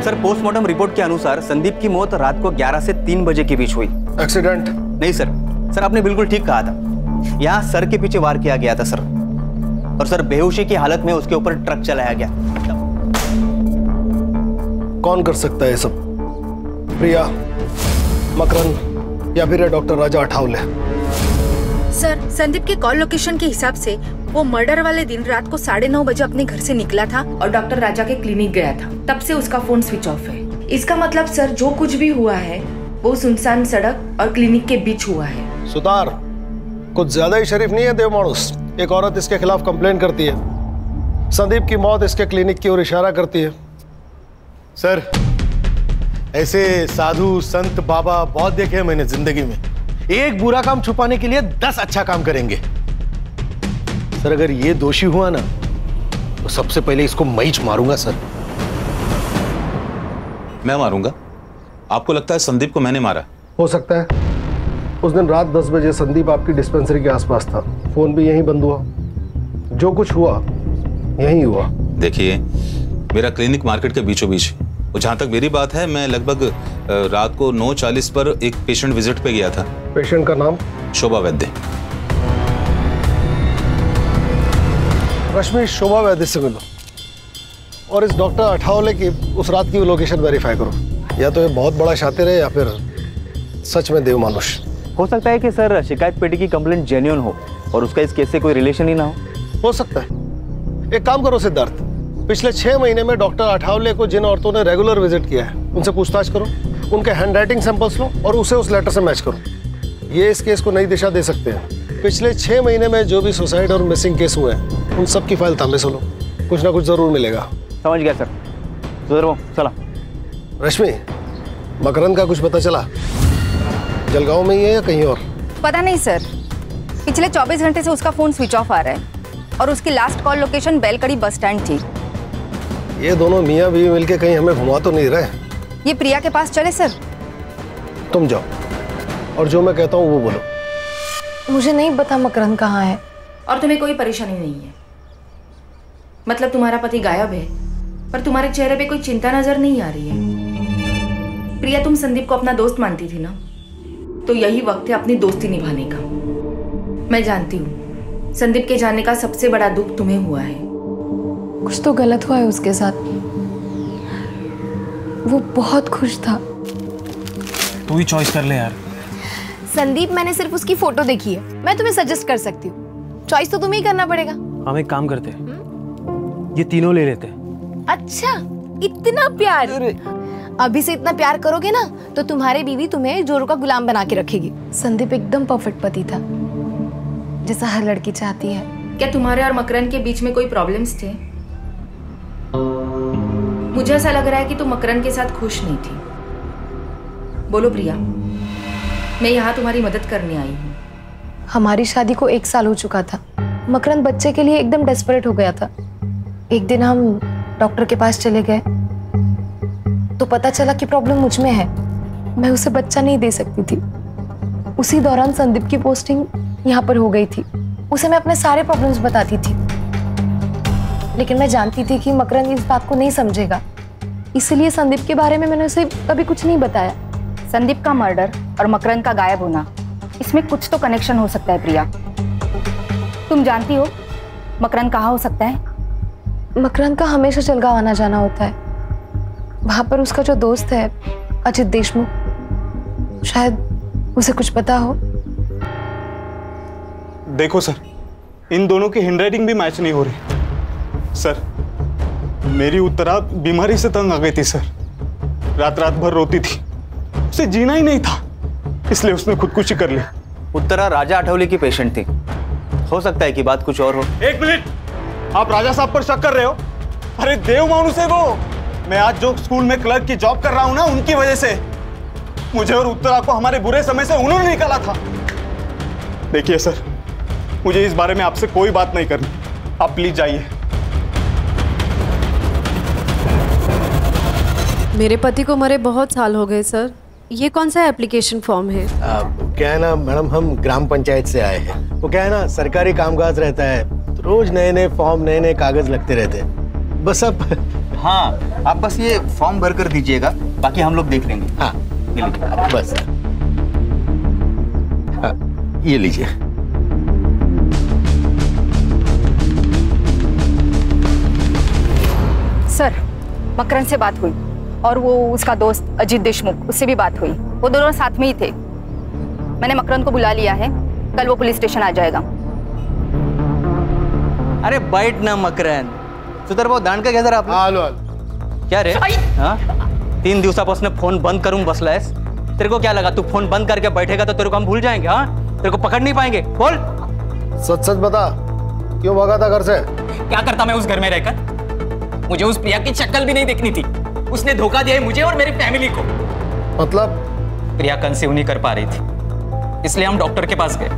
सर पोस्टमार्टम रिपोर्ट के अनुसार संदीप की मौत रात को 11 से 3 बजे के बीच हुई। एक्सीडेंट? नहीं सर आपने बिल्कुल ठीक कहा था, यहाँ सर के पीछे वार किया गया था सर, और सर बेहोशी की हालत में उसके ऊपर ट्रक चलाया गया। कौन कर सकता है ये सब? प्रिया, मकरन या फिर डॉक्टर राजा अठावले? सर संदीप के कॉल लोकेशन के हिसाब से वो मर्डर वाले दिन रात को 9:30 बजे अपने घर से निकला था और डॉक्टर राजा के क्लिनिक गया था। तब से उसका फोन स्विच ऑफ है। इसका मतलब सर जो कुछ भी हुआ है वो सुनसान सड़क और क्लिनिक के बीच हुआ है। सुतार, कुछ ज्यादा ही शरीफ नहीं है देव मानुस। एक औरत इसके खिलाफ कंप्लेन करती है, संदीप की मौत इसके क्लिनिक की ओर इशारा करती है। सर, ऐसे साधु संत बाबा बहुत देखे हैं मैंने जिंदगी में। एक बुरा काम छुपाने के लिए 10 अच्छा काम करेंगे। सर, अगर ये दोषी हुआ ना तो सबसे पहले इसको मैं ही मारूंगा सर। मैं मारूंगा? आपको लगता है संदीप को मैंने मारा? हो सकता है। उस दिन रात 10 बजे संदीप आपकी डिस्पेंसरी के आसपास था, फोन भी यहीं बंद हुआ। जो कुछ हुआ यहीं हुआ। देखिए, मेरा क्लिनिक मार्केट के बीचों बीच, और जहां तक मेरी बात है, मैं लगभग रात को 9:40 पर एक पेशेंट विजिट पे गया था। पेशेंट का नाम? शोभा वैद्य। रश्मि, शोभा वैद्य से मिलो और इस डॉक्टर अठावले की उस रात की लोकेशन वेरीफाई करो। या तो ये बहुत बड़ा शातिर है या फिर सच में देव मानुष। हो सकता है कि सर शिकायत पेटी की कंप्लेंट जेन्युइन हो और उसका इस केस से कोई रिलेशन ही ना हो सकता है। एक काम करो सिद्धार्थ, पिछले 6 महीने में डॉक्टर अठावले को जिन औरतों ने रेगुलर विजिट किया है उनसे पूछताछ करो, उनके हैंडराइटिंग सैंपल्स लो और उसे उस लेटर से मैच करो। ये इस केस को नई दिशा दे सकते हैं। पिछले 6 महीने में जो भी सुसाइड और मिसिंग केस हुए हैं उन सब की फाइल तांबे से लो, कुछ ना कुछ जरूर मिलेगा। समझ गया सर। सुधरो, चला। रश्मि, मकरंद का कुछ पता चला? जलगांव में ही है या कहीं और? पता नहीं सर, पिछले 24 घंटे से उसका फोन स्विच ऑफ आ रहा है और उसकी last call location बेलकड़ी bus stand थी। ये दोनों मियाँ बीवी मिलके कहीं हमें घुमा तो नहीं रहे? ये प्रिया के पास चले सर? तुम जाओ और जो मैं कहता हूँ वो बोलो। मुझे नहीं पता मकरंद कहाँ है। और तुम्हें कोई परेशानी नहीं है? मतलब तुम्हारा पति गायब है पर तुम्हारे चेहरे पे कोई चिंता नजर नहीं आ रही है। प्रिया, तुम संदीप को अपना दोस्त मानती थी ना, तो यही वक्त है अपनी दोस्ती निभाने का। मैं जानती हूँ संदीप के जाने का सबसे बड़ा दुख तुम्हें हुआ है। कुछ तो गलत हुआ है उसके साथ। वो बहुत खुश था। तू ही चॉइस कर ले यार। संदीप, मैंने सिर्फ उसकी फोटो देखी है, मैं तुम्हें सजेस्ट कर सकती हूँ। चॉइस तो तुम्हें ही करना पड़ेगा। हम एक काम करते, ये तीनों ले लेते। अच्छा, इतना प्यार? अभी से इतना प्यार करोगे ना तो तुम्हारी बीवी तुम्हें जोरू का गुलाम बना के रखेगी। संदीप एकदम परफेक्ट पति था, जैसा हर लड़की चाहती है। क्या तुम्हारे और मकरंद के बीच में कोई प्रॉब्लम्स थे? मुझे ऐसा लग रहा है कि तुम मकरंद के साथ खुश नहीं थी। बोलो प्रिया, मैं यहाँ तुम्हारी मदद करने आई हूँ। हमारी शादी को 1 साल हो चुका था। मकरंद बच्चे के लिए एकदम डेस्परेट हो गया था। एक दिन हम डॉक्टर के पास चले गए तो पता चला कि प्रॉब्लम मुझ में है, मैं उसे बच्चा नहीं दे सकती थी। उसी दौरान संदीप की पोस्टिंग यहाँ पर हो गई थी। उसे मैं अपने सारे प्रॉब्लम्स बताती थी, लेकिन मैं जानती थी कि मकरंद इस बात को नहीं समझेगा, इसलिए संदीप के बारे में मैंने उसे कभी कुछ नहीं बताया। संदीप का मर्डर और मकरंद का गायब होना, इसमें कुछ तो कनेक्शन हो सकता है प्रिया। तुम जानती हो मकरंद कहाँ हो सकता है? मकरंद का हमेशा जलगांव आना जाना होता है। वहां पर उसका जो दोस्त है अजित देशमुख, शायद उसे कुछ पता हो। देखो सर, इन दोनों की हैंडराइटिंग भी मैच नहीं हो रही। सर, मेरी उत्तरा बीमारी से तंग आ गई थी सर। रात रात भर रोती थी, उसे जीना ही नहीं था, इसलिए उसने खुदकुशी कर ली। उत्तरा राजा अठावले की पेशेंट थी, हो सकता है कि बात कुछ और हो। 1 मिनट, आप राजा साहब पर शक कर रहे हो? अरे देव मानुस है वो। मैं आज जो स्कूल में क्लर्क की जॉब कर रहा हूं ना, उनकी वजह से मुझे और उत्तरा को हमारे बुरे समय से उन्होंने निकाला था। देखिए सर, मुझे इस बारे में आपसे कोई बात नहीं करनी, आप प्लीज जाइए। मेरे पति को मरे बहुत साल हो गए सर। ये कौन सा एप्लीकेशन फॉर्म है? क्या है ना मैडम, हम ग्राम पंचायत से आए हैं। वो क्या है ना, सरकारी कामकाज रहता है तो रोज नए नए फॉर्म, नए नए कागज लगते रहते हैं। बस अब हाँ, आप बस ये फॉर्म भर कर दीजिएगा, बाकी हम लोग देख लेंगे। हाँ बस। हाँ, ये लीजिए। सर, मकरंद से बात हुई और वो उसका दोस्त अजित देशमुख, उससे भी बात हुई। वो दोनों साथ में ही थे। मैंने मकरंद को बुला लिया है, कल वो पुलिस स्टेशन आ जाएगा। अरे बैठ ना मकरन. सुधर भाऊ दांड का घ्या जरा आपला. आलो. क्या रे? हाँ? 3 दिवसापासून फोन बंद करून बसलायस. तेरे को क्या लगा तू फोन बंद करके बैठेगा तो तेरे को हम भूल जाएंगे? हाँ, तेरे को पकड़ नहीं पाएंगे. बोल. सच सच बता, क्यों भागा था घर से? क्या करता मैं उस घर में रहकर? मुझे उस प्रिया की शक्ल भी नहीं देखनी थी. उसने धोखा दिया है मुझे और मेरी फैमिली को. मतलब? प्रिया कंसीव नहीं कर पा रही थी, इसलिए हम डॉक्टर के पास गए.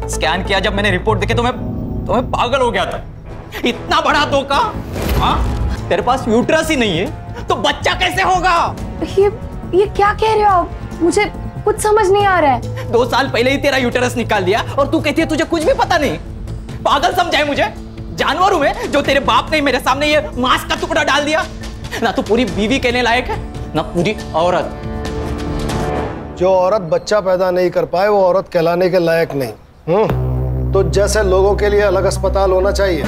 स्कैन किया, जब मैंने रिपोर्ट देखी तो मैं पागल हो गया था. इतना बड़ा धोखा. हाँ, तेरे पास यूट्रस ही नहीं है तो बच्चा कैसे होगा? ये क्या कह रहे हो आप? मुझे कुछ समझ नहीं आ रहा है. 2 साल पहले ही तेरा यूट्रस निकाल दिया और तू कहती है तुझे कुछ भी पता नहीं. पागल समझा है मुझे? जानवर हूं मैं जो तेरे बाप ने मेरे सामने ये मांस का टुकड़ा डाल दिया? ना तू पूरी बीवी कहने लायक है ना पूरी औरत. जो औरत बच्चा पैदा नहीं कर पाए वो औरत कहलाने के लायक नहीं. तो जैसे लोगों के लिए अलग अस्पताल होना चाहिए,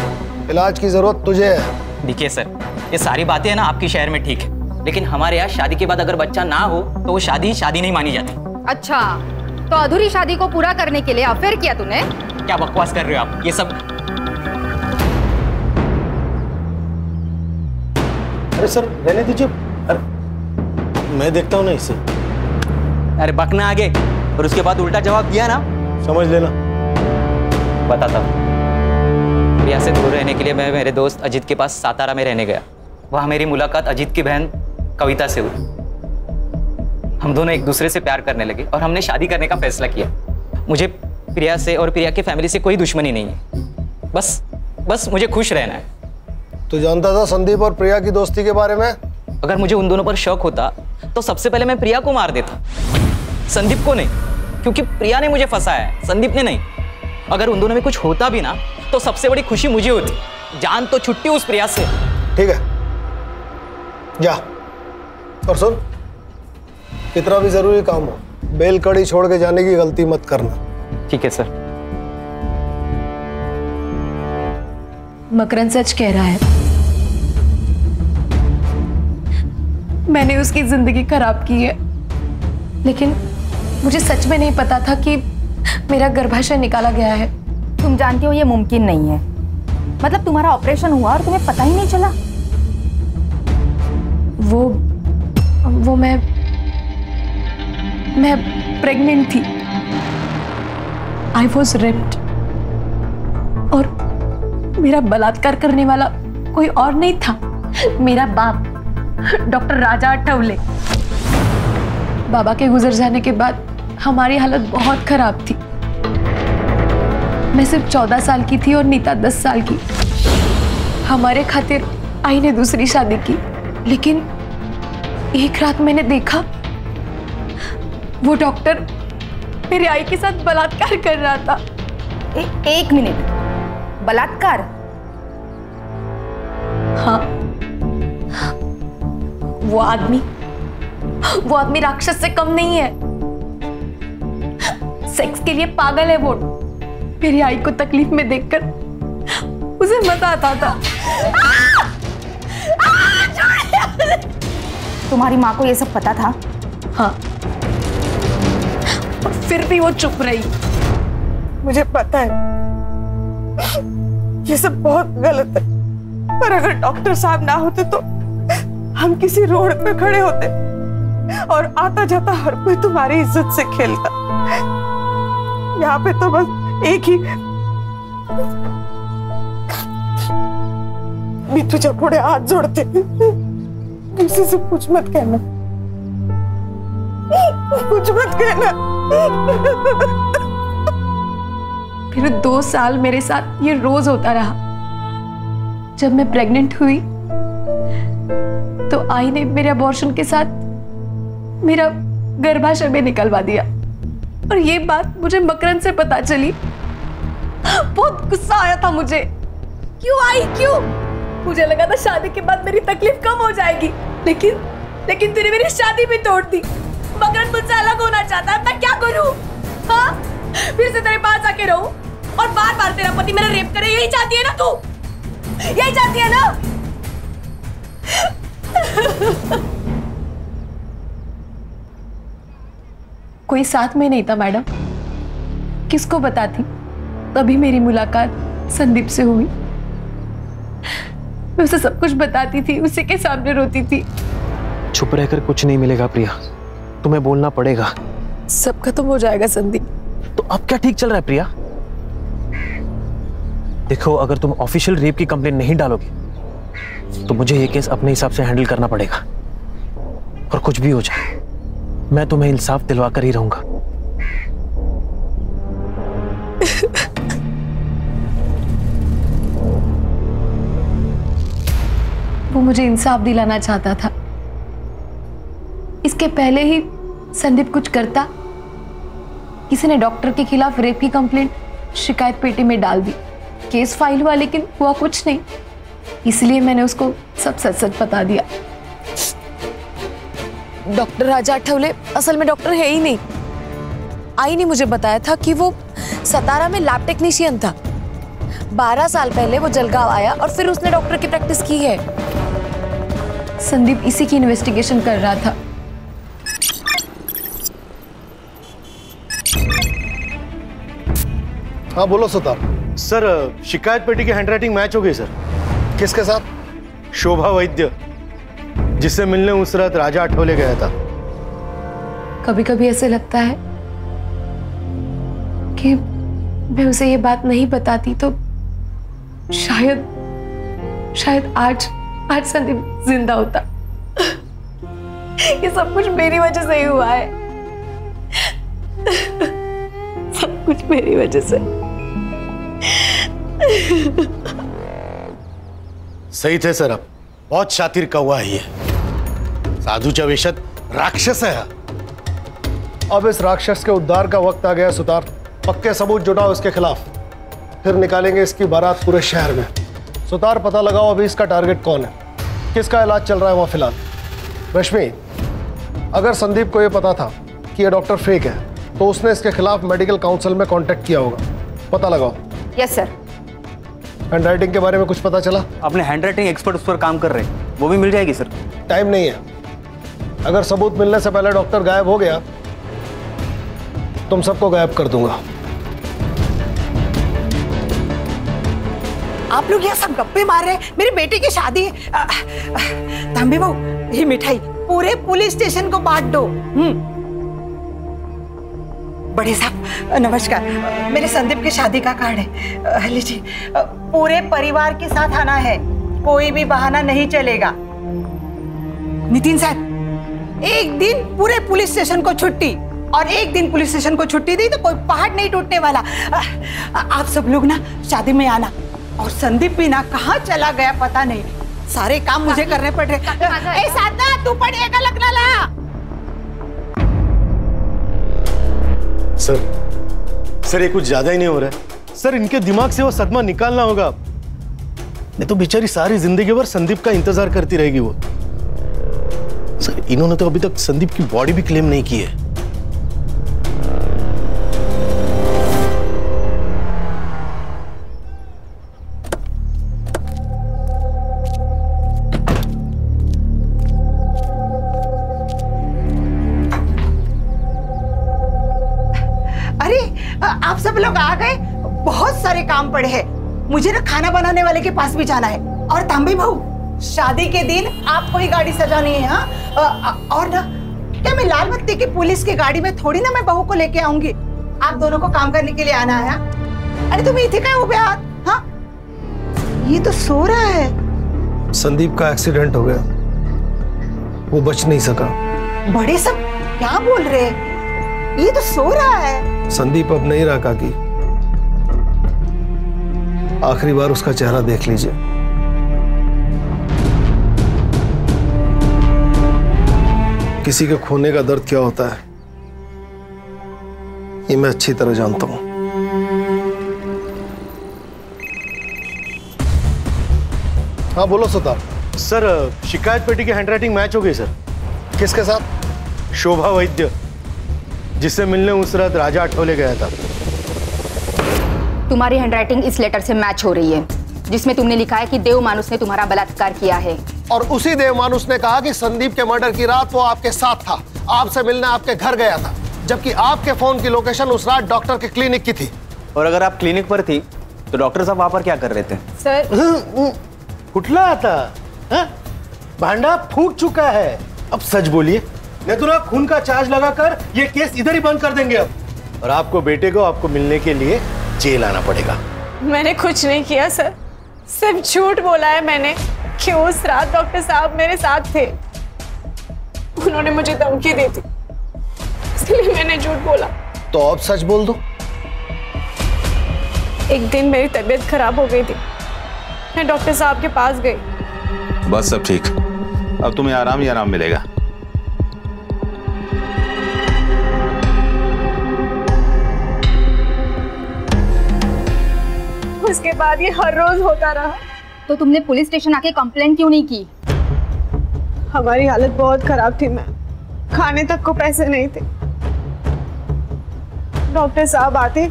इलाज की जरूरत तुझे है. देखिए सर, ये सारी बातें है ना आपकी शहर में ठीक है, लेकिन हमारे यहाँ शादी के बाद अगर बच्चा ना हो तो वो शादी नहीं मानी जाती. अच्छा, तो अधूरी शादी को पूरा करने के लिए अफेयर किया तूने? क्या बकवास कर रहे हो आप? ये सब. अरे सर रहने दीजिए. अरे मैं देखता हूँ ना इसे. अरे बकना आगे और उसके बाद उल्टा जवाब दिया ना, समझ लेना. बताता हूँ. प्रिया से दूर रहने के लिए मैं मेरे दोस्त अजीत के पास सातारा में रहने गया. वहाँ मेरी मुलाकात अजीत की बहन कविता से हुई. हम दोनों एक दूसरे से प्यार करने लगे और हमने शादी करने का फैसला किया. मुझे प्रिया से और प्रिया की फैमिली से कोई दुश्मनी नहीं है. बस मुझे खुश रहना है. तू जानता था संदीप और प्रिया की दोस्ती के बारे में? अगर मुझे उन दोनों पर शक होता तो सबसे पहले मैं प्रिया को मार देता, संदीप को नहीं, क्योंकि प्रिया ने मुझे फंसाया है, संदीप ने नहीं. अगर उन दोनों में कुछ होता भी ना तो सबसे बड़ी खुशी मुझे होती. जान तो छुट्टी उस प्रिया से. ठीक है, जा. और सुन, कितना भी जरूरी काम हो, बेल कड़ी छोड़ के जाने की गलती मत करना. ठीक है सर. मकरन सच कह रहा है. मैंने उसकी जिंदगी खराब की है, लेकिन मुझे सच में नहीं पता था कि मेरा गर्भाशय निकाला गया है. तुम जानती हो ये मुमकिन नहीं है. मतलब तुम्हारा ऑपरेशन हुआ और तुम्हें पता ही नहीं चला? वो मैं प्रेग्नेंट थी. आई वॉज रेप्ड और मेरा बलात्कार करने वाला कोई और नहीं था, मेरा बाप डॉक्टर राजा आठवले. बाबा के गुजर जाने के बाद हमारी हालत बहुत खराब थी. मैं सिर्फ 14 साल की थी और नीता 10 साल की. हमारे खातिर आई ने दूसरी शादी की, लेकिन एक रात मैंने देखा वो डॉक्टर मेरी आई के साथ बलात्कार कर रहा था. एक मिनट, बलात्कार? हाँ, वो आदमी राक्षस से कम नहीं है. सेक्स के लिए पागल है वो. मेरी आई को तकलीफ में देखकर उसे मजा आता था. तुम्हारी माँ को ये सब पता था? हाँ, और फिर भी वो चुप रही. मुझे पता है ये सब बहुत गलत है, पर अगर डॉक्टर साहब ना होते तो हम किसी रोड पे खड़े होते और आता जाता हर कोई तुम्हारी इज्जत से खेलता. यहाँ पे तो बस एक ही. मैं तुझे पुढे हाथ जोड़ते, किसी से कुछ मत कहना, कुछ मत कहना. फिर 2 साल मेरे साथ ये रोज होता रहा. जब मैं प्रेग्नेंट हुई तो आई ने मेरे अबॉर्शन के साथ मेरा गर्भाशय में निकलवा दिया. और ये बात मुझे मकरन से पता चली. बहुत गुस्सा आया था मुझे. क्यों आई, क्यों? मुझे लगा था शादी के बाद मेरी तकलीफ कम हो जाएगी, लेकिन तूने मेरी शादी भी तोड़ दी. मकरन मुझसे अलग होना चाहता है, मैं क्या करूं? हाँ, फिर से तेरे पास आके रहूं और बार बार तेरा पति मेरा रेप करे. यही चाहती है ना तू? यही चाहती है ना? कोई साथ में नहीं था मैडम. किसको बताती? तभी मेरी मुलाकात संदीप से हुई. मैं उसे सब कुछ बताती थी, उसी के सामने रोती थी। चुप रहकर कुछ नहीं मिलेगा प्रिया, तुम्हें बोलना पड़ेगा। सब खत्म हो जाएगा संदीप। तो अब क्या ठीक चल रहा है प्रिया? देखो, अगर तुम ऑफिशियल रेप की कंप्लेंट नहीं डालोगे तो मुझे ये केस अपने हिसाब से हैंडल करना पड़ेगा। और कुछ भी हो जाए, मैं तुम्हें इंसाफ दिलवा कर ही रहूंगा। वो मुझे इंसाफ दिलाना चाहता था। इसके पहले ही संदीप कुछ करता, किसी ने डॉक्टर के खिलाफ रेप की कंप्लेंट शिकायत पेटी में डाल दी, केस फाइल हुआ, लेकिन हुआ कुछ नहीं। इसलिए मैंने उसको सब सच सच बता दिया। डॉक्टर राजा आठवले असल में डॉक्टर है ही नहीं। आई ने मुझे बताया था कि वो सतारा में लैब टेक्नीशियन था। 12 साल पहले वो जलगांव आया और फिर उसने डॉक्टर की प्रैक्टिस की है। संदीप इसी की इन्वेस्टिगेशन कर रहा था। हाँ बोलो सुतार। सर, शिकायत पेटी की हैंडराइटिंग मैच हो गई सर। किसके साथ? शोभा वैद्य, जिससे मिलने उस रात राजा आठवले गया था। कभी कभी ऐसे लगता है कि मैं उसे ये बात नहीं बताती तो शायद आज संदीप जिंदा होता। ये सब कुछ मेरी वजह से ही हुआ है। सब कुछ मेरी वजह से। सही थे सर, आप बहुत शातिर कौवा है ये। साधूच्या वेशात राक्षस है। अब इस राक्षस के उद्धार का वक्त आ गया सुतार। पक्के सबूत जुटाओ इसके खिलाफ, फिर निकालेंगे इसकी बारात पूरे शहर में। सुतार, पता लगाओ अभी इसका टारगेट कौन है, किसका इलाज चल रहा है वहां फिलहाल। रश्मि, अगर संदीप को यह पता था कि यह डॉक्टर फेक है तो उसने इसके खिलाफ मेडिकल काउंसिल में कांटेक्ट किया होगा। पता लगाओ। Yes sir. हैंडराइटिंग के बारे में कुछ पता चला? अपने हैंडराइटिंग एक्सपर्ट उस पर काम कर रहे हैं, वो भी मिल जाएगी सर। टाइम नहीं है। अगर सबूत मिलने से पहले डॉक्टर गायब हो गया तुम सबको गायब कर दूंगा। आप लोग यहाँ सब गप्पे मार रहे हैं, मेरी बेटी की शादी है। तांबे बहू, ये मिठाई पूरे पुलिस स्टेशन को बांट दो। बड़े साहब नमस्कार, मेरे संदीप की शादी का कार्ड है, लीजिए। पूरे परिवार के साथ आना है, कोई भी बहाना नहीं चलेगा। नितिन साहब, एक दिन पूरे पुलिस स्टेशन को छुट्टी, और एक दिन पुलिस स्टेशन को छुट्टी दी तो कोई पहाड़ नहीं टूटने वाला। आप सब लोग ना शादी में आना। और संदीप भी ना कहाँ चला गया पता नहीं, सारे काम मुझे करने पड़ रहे। साधना, तू पढ़ेगा लगना ला। सर ये कुछ ज्यादा ही नहीं हो रहा है सर। इनके दिमाग से वो सदमा निकालना होगा, नहीं तो बेचारी सारी जिंदगी भर संदीप का इंतजार करती रहेगी वो। सर, इन्होंने तो अभी तक संदीप की बॉडी भी क्लेम नहीं की है। आप सब लोग आ गए, बहुत सारे काम पड़े हैं। मुझे ना खाना बनाने वाले के पास भी जाना है। और तांबे बहू, शादी के दिन आपको ही गाड़ी सजानी है। हाँ, और ना क्या मैं लाल बत्ती की पुलिस की गाड़ी में थोड़ी ना मैं बहू को लेके आऊंगी। आप दोनों को काम करने के लिए आना है। अरे तुम इथे क्या उबे हाथ? हाँ, ये तो सो रहा है। संदीप का एक्सीडेंट हो गया, वो बच नहीं सका। बड़े सब क्या बोल रहे हैं? ये तो सो रहा है। संदीप अब नहीं रहा काकी, आखिरी बार उसका चेहरा देख लीजिए। किसी के खोने का दर्द क्या होता है ये मैं अच्छी तरह जानता हूं। हाँ बोलो सुतार। सर, शिकायत पेटी की हैंडराइटिंग मैच हो गई सर। किसके साथ? शोभा वैद्य, जिससे मिलने उस रात राजा आठवले गया था। तुम्हारी हैंडराइटिंग इस लेटर से मैच हो रही है, जिसमें तुमने लिखा है कि देव मानुस ने तुम्हारा बलात्कार किया है। और उसी देव मानुस ने कहा कि संदीप के मर्डर की रात वो आपके साथ था, आपसे मिलने आपके घर गया था, जबकि आपके फोन की लोकेशन उस रात डॉक्टर के क्लिनिक की थी। और अगर आप क्लिनिक पर थी तो डॉक्टर साहब वहां पर क्या कर रहे थे? सर, फुटला आता, हाँ? भांडा फूट चुका है, अब सच बोलिए, नहीं तो ना खून का चार्ज लगाकर ये केस इधर ही बंद कर देंगे अब, और आपको बेटे को आपको मिलने के लिए जेल आना पड़ेगा। मैंने कुछ नहीं किया सर, सिर्फ झूठ बोला है मैंने कि उस रात डॉक्टर साहब मेरे साथ थे। उन्होंने मुझे धमकी दी थी, इसलिए मैंने झूठ बोला। तो अब सच बोल दो। एक दिन मेरी तबीयत खराब हो गई थी, मैं डॉक्टर साहब के पास गई। बस सब ठीक, अब तुम्हें आराम ही आराम मिलेगा। उसके बाद ये हर रोज होता रहा। तो तुमने पुलिस स्टेशन आके कंप्लेंट क्यों नहीं की? हमारी हालत बहुत खराब थी मैम, खाने तक को पैसे नहीं थे। डॉक्टर साहब आते,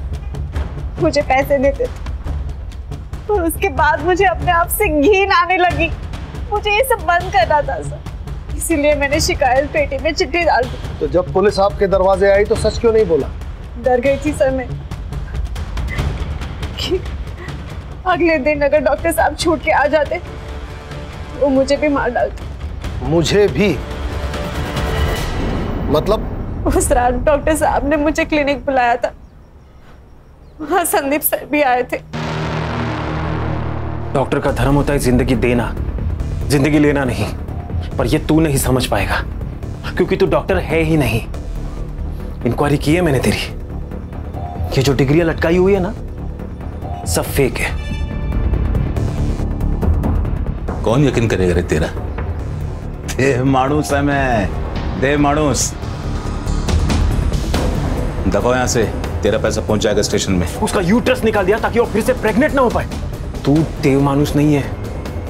मुझे पैसे देते थे, और उसके बाद मुझे अपने आप से घिन आने लगी। मुझे ये सब बंद करना था सर, इसीलिए मैंने शिकायत पेटी में चिट्ठी डाल दी। तो जब पुलिस आपके दरवाजे आई तो सच क्यों नहीं बोला? डर गई थी सर मैं कि अगले दिन अगर डॉक्टर साहब छूट के आ जाते वो मुझे भी मार डालते। मुझे भी? मतलब? उस रात डॉक्टर साहब ने मुझे क्लिनिक बुलाया था, वहां संदीप सर भी आए थे। डॉक्टर का धर्म होता है जिंदगी देना, जिंदगी लेना नहीं। पर ये तू नहीं समझ पाएगा, क्योंकि तू डॉक्टर है ही नहीं। इंक्वायरी की है मैंने तेरी, ये जो डिग्रियां लटकाई हुई है ना, सब फेक है। कौन यकीन करेगा रे तेरा? देव माणूस है मैं, देव माणूस। दफा यहां से, तेरा पैसा पहुंच जाएगा स्टेशन में। उसका यूट्रस निकाल दिया ताकि वो फिर से प्रेग्नेंट ना हो पाए। तू देव मानुस नहीं है,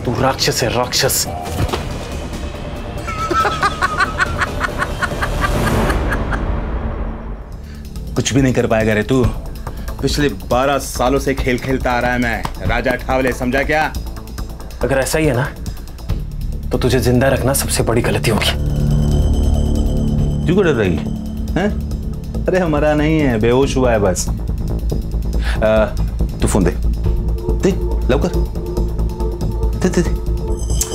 तू राक्षस है, राक्षस। कुछ भी नहीं कर पाएगा रे तू। पिछले 12 सालों से खेल खेलता आ रहा है मैं, राजा ठावले, समझा क्या? अगर ऐसा ही है ना, तो तुझे जिंदा रखना सबसे बड़ी गलती होगी। क्यों डर रही है? अरे हमारा नहीं है, बेहोश हुआ है बस। तू फोन दे, दे लवकर, दे दे दे।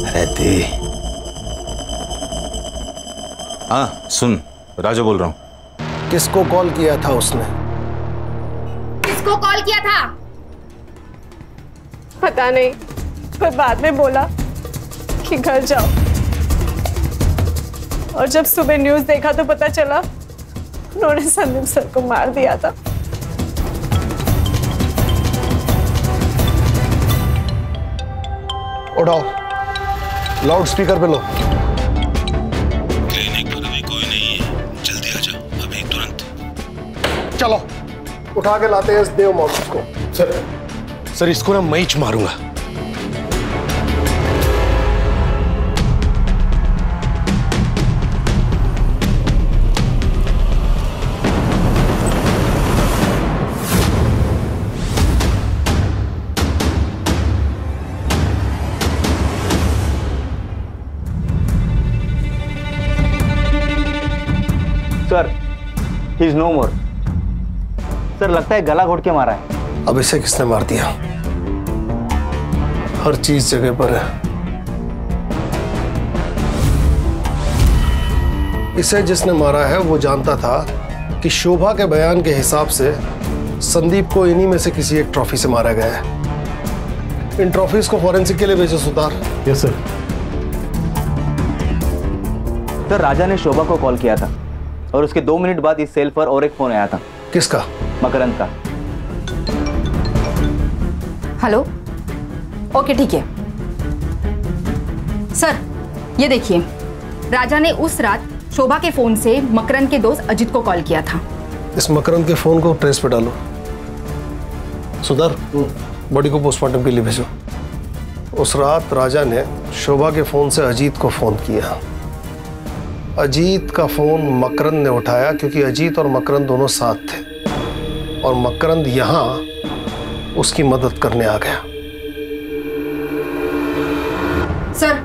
अरे दे। हाँ सुन, राजा बोल रहा हूं। किसको कॉल किया था उसने? किसको कॉल किया था? पता नहीं, पर बाद में बोला कि घर जाओ, और जब सुबह न्यूज़ देखा तो पता चला उन्होंने संदीप सर को मार दिया था। उठाओ, लाउड स्पीकर पे लो। क्लिनिक पर अभी कोई नहीं है, जल्दी आ जा, अभी तुरंत। चलो उठा के लाते हैं इस देव मानुस को। सर इसको ना मैं ही मारूंगा। Sir, he is no more. Sir लगता है गला घोट के मारा है। अब इसे किसने मार दिया? हर चीज जगह पर है। इसे जिसने मारा है वो जानता था कि शोभा के बयान के हिसाब से संदीप को इन्हीं में से किसी एक ट्रॉफी से मारा गया है। इन ट्रॉफीज को फॉरेंसिक के लिए भेजो Sutar. Yes sir. Sir Raja ने शोभा को कॉल किया था, और उसके 2 मिनट बाद इस सेल पर और एक फोन आया था। किसका? मकरंद का। हेलो, ओके ठीक है सर। ये देखिए, राजा ने उस रात शोभा के फोन से मकरंद के दोस्त अजित को कॉल किया था। इस मकरंद के फोन को ट्रेस पे डालो। सुधार, बॉडी को पोस्टमार्टम के लिए भेजो। उस रात राजा ने शोभा के फोन से अजीत को फोन किया। अजीत का फोन मकरंद ने उठाया क्योंकि अजीत और मकरंद दोनों साथ थे, और मकरंद यहां उसकी मदद करने आ गया। सर,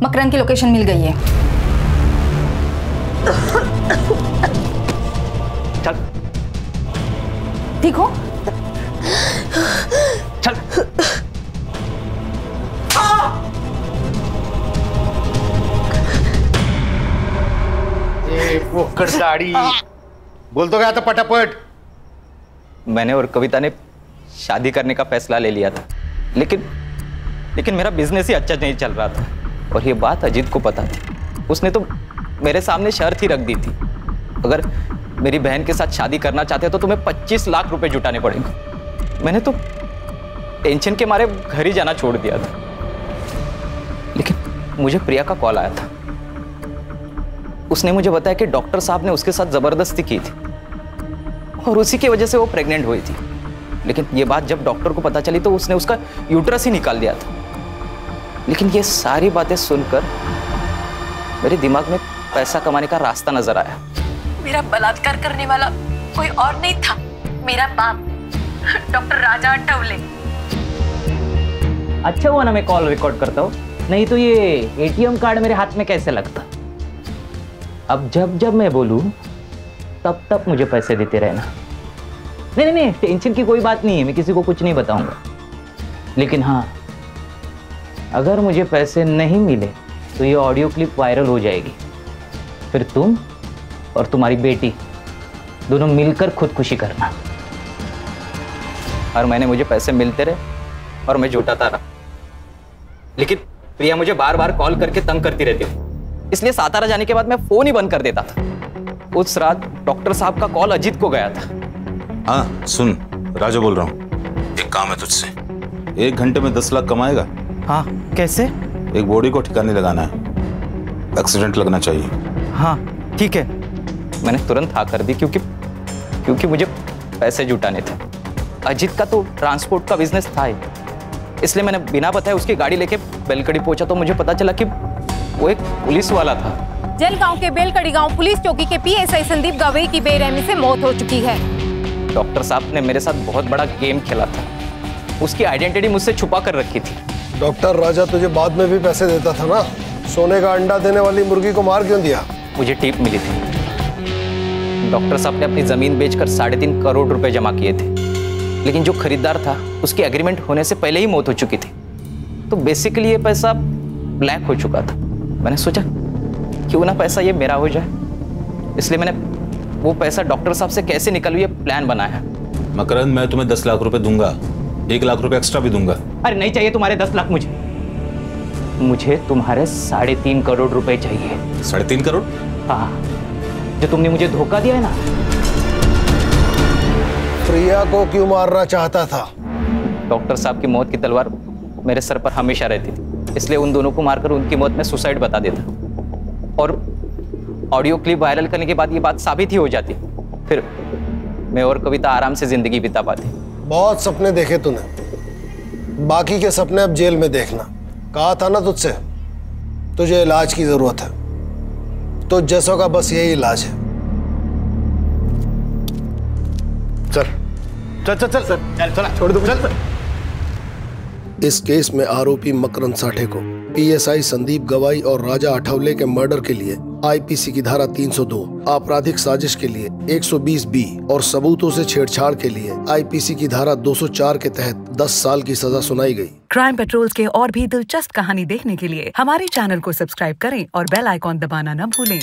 मकरंद की लोकेशन मिल गई है। चल। ठीक हो? चल। पोकर दाढ़ी। बोल तो गया था पटापट। मैंने और कविता ने शादी करने का फैसला ले लिया था, लेकिन मेरा बिजनेस ही अच्छा नहीं चल रहा था और ये बात अजीत को पता थी। उसने तो मेरे सामने शर्त ही रख दी थी, अगर मेरी बहन के साथ शादी करना चाहते हो तो तुम्हें 25 लाख रुपए जुटाने पड़ेंगे। मैंने तो टेंशन के मारे घर ही जाना छोड़ दिया था, लेकिन मुझे प्रिया का कॉल आया था। उसने मुझे बताया कि डॉक्टर साहब ने उसके साथ जबरदस्ती की थी और उसी की वजह से वो प्रेग्नेंट हुई थी। लेकिन ये बात जब डॉक्टर को पता चली तो उसने उसका यूट्रस ही निकाल दिया था। लेकिन ये सारी बातें सुनकर मेरे दिमाग में पैसा कमाने का रास्ता नजर आया। मेरा बलात्कार करने वाला कोई और नहीं था, मेरा बाप डॉक्टर राजा अठवले। अच्छा हुआ ना मैं कॉल रिकॉर्ड करता हूँ, नहीं तो ये एटीएम कार्ड मेरे हाथ में कैसे लगता। अब जब मैं बोलूँ तब मुझे पैसे देते रहना। नहीं, टेंशन की कोई बात नहीं है, मैं किसी को कुछ नहीं बताऊंगा। लेकिन हाँ, अगर मुझे पैसे नहीं मिले तो ये ऑडियो क्लिप वायरल हो जाएगी, फिर तुम और तुम्हारी बेटी दोनों मिलकर खुदकुशी करना। हर महीने मुझे पैसे मिलते रहे और मैं जुटाता रहा, लेकिन प्रिया मुझे बार बार कॉल करके तंग करती रहती थी, इसलिए सातारा जाने के बाद मैं फोन ही बंद कर देता था। उस रात डॉक्टर साहब का कॉल अजीत को गया था। हाँ सुन, राजा बोल रहा हूँ, एक काम है तुझसे। 1 घंटे में 10 लाख कमाएगा? हाँ, कैसे? एक बॉडी को ठिकाने लगाना है, एक्सीडेंट लगना चाहिए। हाँ ठीक है। मैंने तुरंत हाँ कर दी क्योंकि मुझे पैसे जुटाने थे। अजीत का तो ट्रांसपोर्ट का बिजनेस था ही, इसलिए मैंने बिना बताए उसकी गाड़ी लेके बेलकड़ी पहुंचा तो मुझे पता चला कि वो एक पुलिस वाला था। जलगांव के बेलकड़ी गांव पुलिस चौकी के पीएसआई संदीप गवई की बेरहमी से मौत हो चुकी है। डॉक्टर साहब ने मेरे साथ बहुत बड़ा गेम खेला था, उसकी आइडेंटिटी मुझसे छुपा कर रखी थी। डॉक्टर राजा तुझे बाद में भी पैसे देता था ना, सोने का अंडा देने वाली मुर्गी को मार क्यों दिया? मुझे टिप मिली थी। डॉक्टर साहब ने अपनी जमीन बेचकर 3.5 करोड़ रुपए जमा किए थे, लेकिन जो खरीदार था उसकी एग्रीमेंट होने से पहले ही मौत हो चुकी थी, तो बेसिकली ये पैसा ब्लैक हो चुका था। मैंने सोचा क्यों ना पैसा ये मेरा हो जाए, इसलिए मैंने वो पैसा डॉक्टर साहब से कैसे निकलूं ये प्लान बनाया। मकरंद, मैं तुम्हें 10 लाख रुपए दूंगा, 1 लाख रुपए एक्स्ट्रा भी दूंगा। अरे नहीं चाहिए तुम्हारे 10 लाख, मुझे तुम्हारे 3.5 करोड़ रुपए चाहिए। 3.5 करोड़? हाँ, जो तुमने मुझे धोखा दिया है ना। प्रिया को क्यों मारना चाहता था? डॉक्टर साहब की मौत की तलवार मेरे सर पर हमेशा रहती थी, इसलिए उन दोनों को मारकर उनकी मौत में सुसाइड बता देता और ऑडियो क्लिप वायरल करने के बाद ये बात साबित ही हो जाती, फिर मैं और कविता आराम से जिंदगी बिता पाती। बहुत सपने देखे तूने, बाकी के सपने अब जेल में देखना। कहा था ना तुझसे, तुझे इलाज की जरूरत है, तो जैसों का बस यही इलाज है। चल चल चल चल चल चल छोड़ दो, चल। इस केस में आरोपी मकरंद साठे को पीएसआई संदीप गवाई और राजा अठवले के मर्डर के लिए आईपीसी की धारा 302, आपराधिक साजिश के लिए 120B और सबूतों से छेड़छाड़ के लिए आईपीसी की धारा 204 के तहत 10 साल की सजा सुनाई गई। क्राइम पेट्रोल्स के और भी दिलचस्प कहानी देखने के लिए हमारे चैनल को सब्सक्राइब करें और बेल आइकॉन दबाना न भूलें।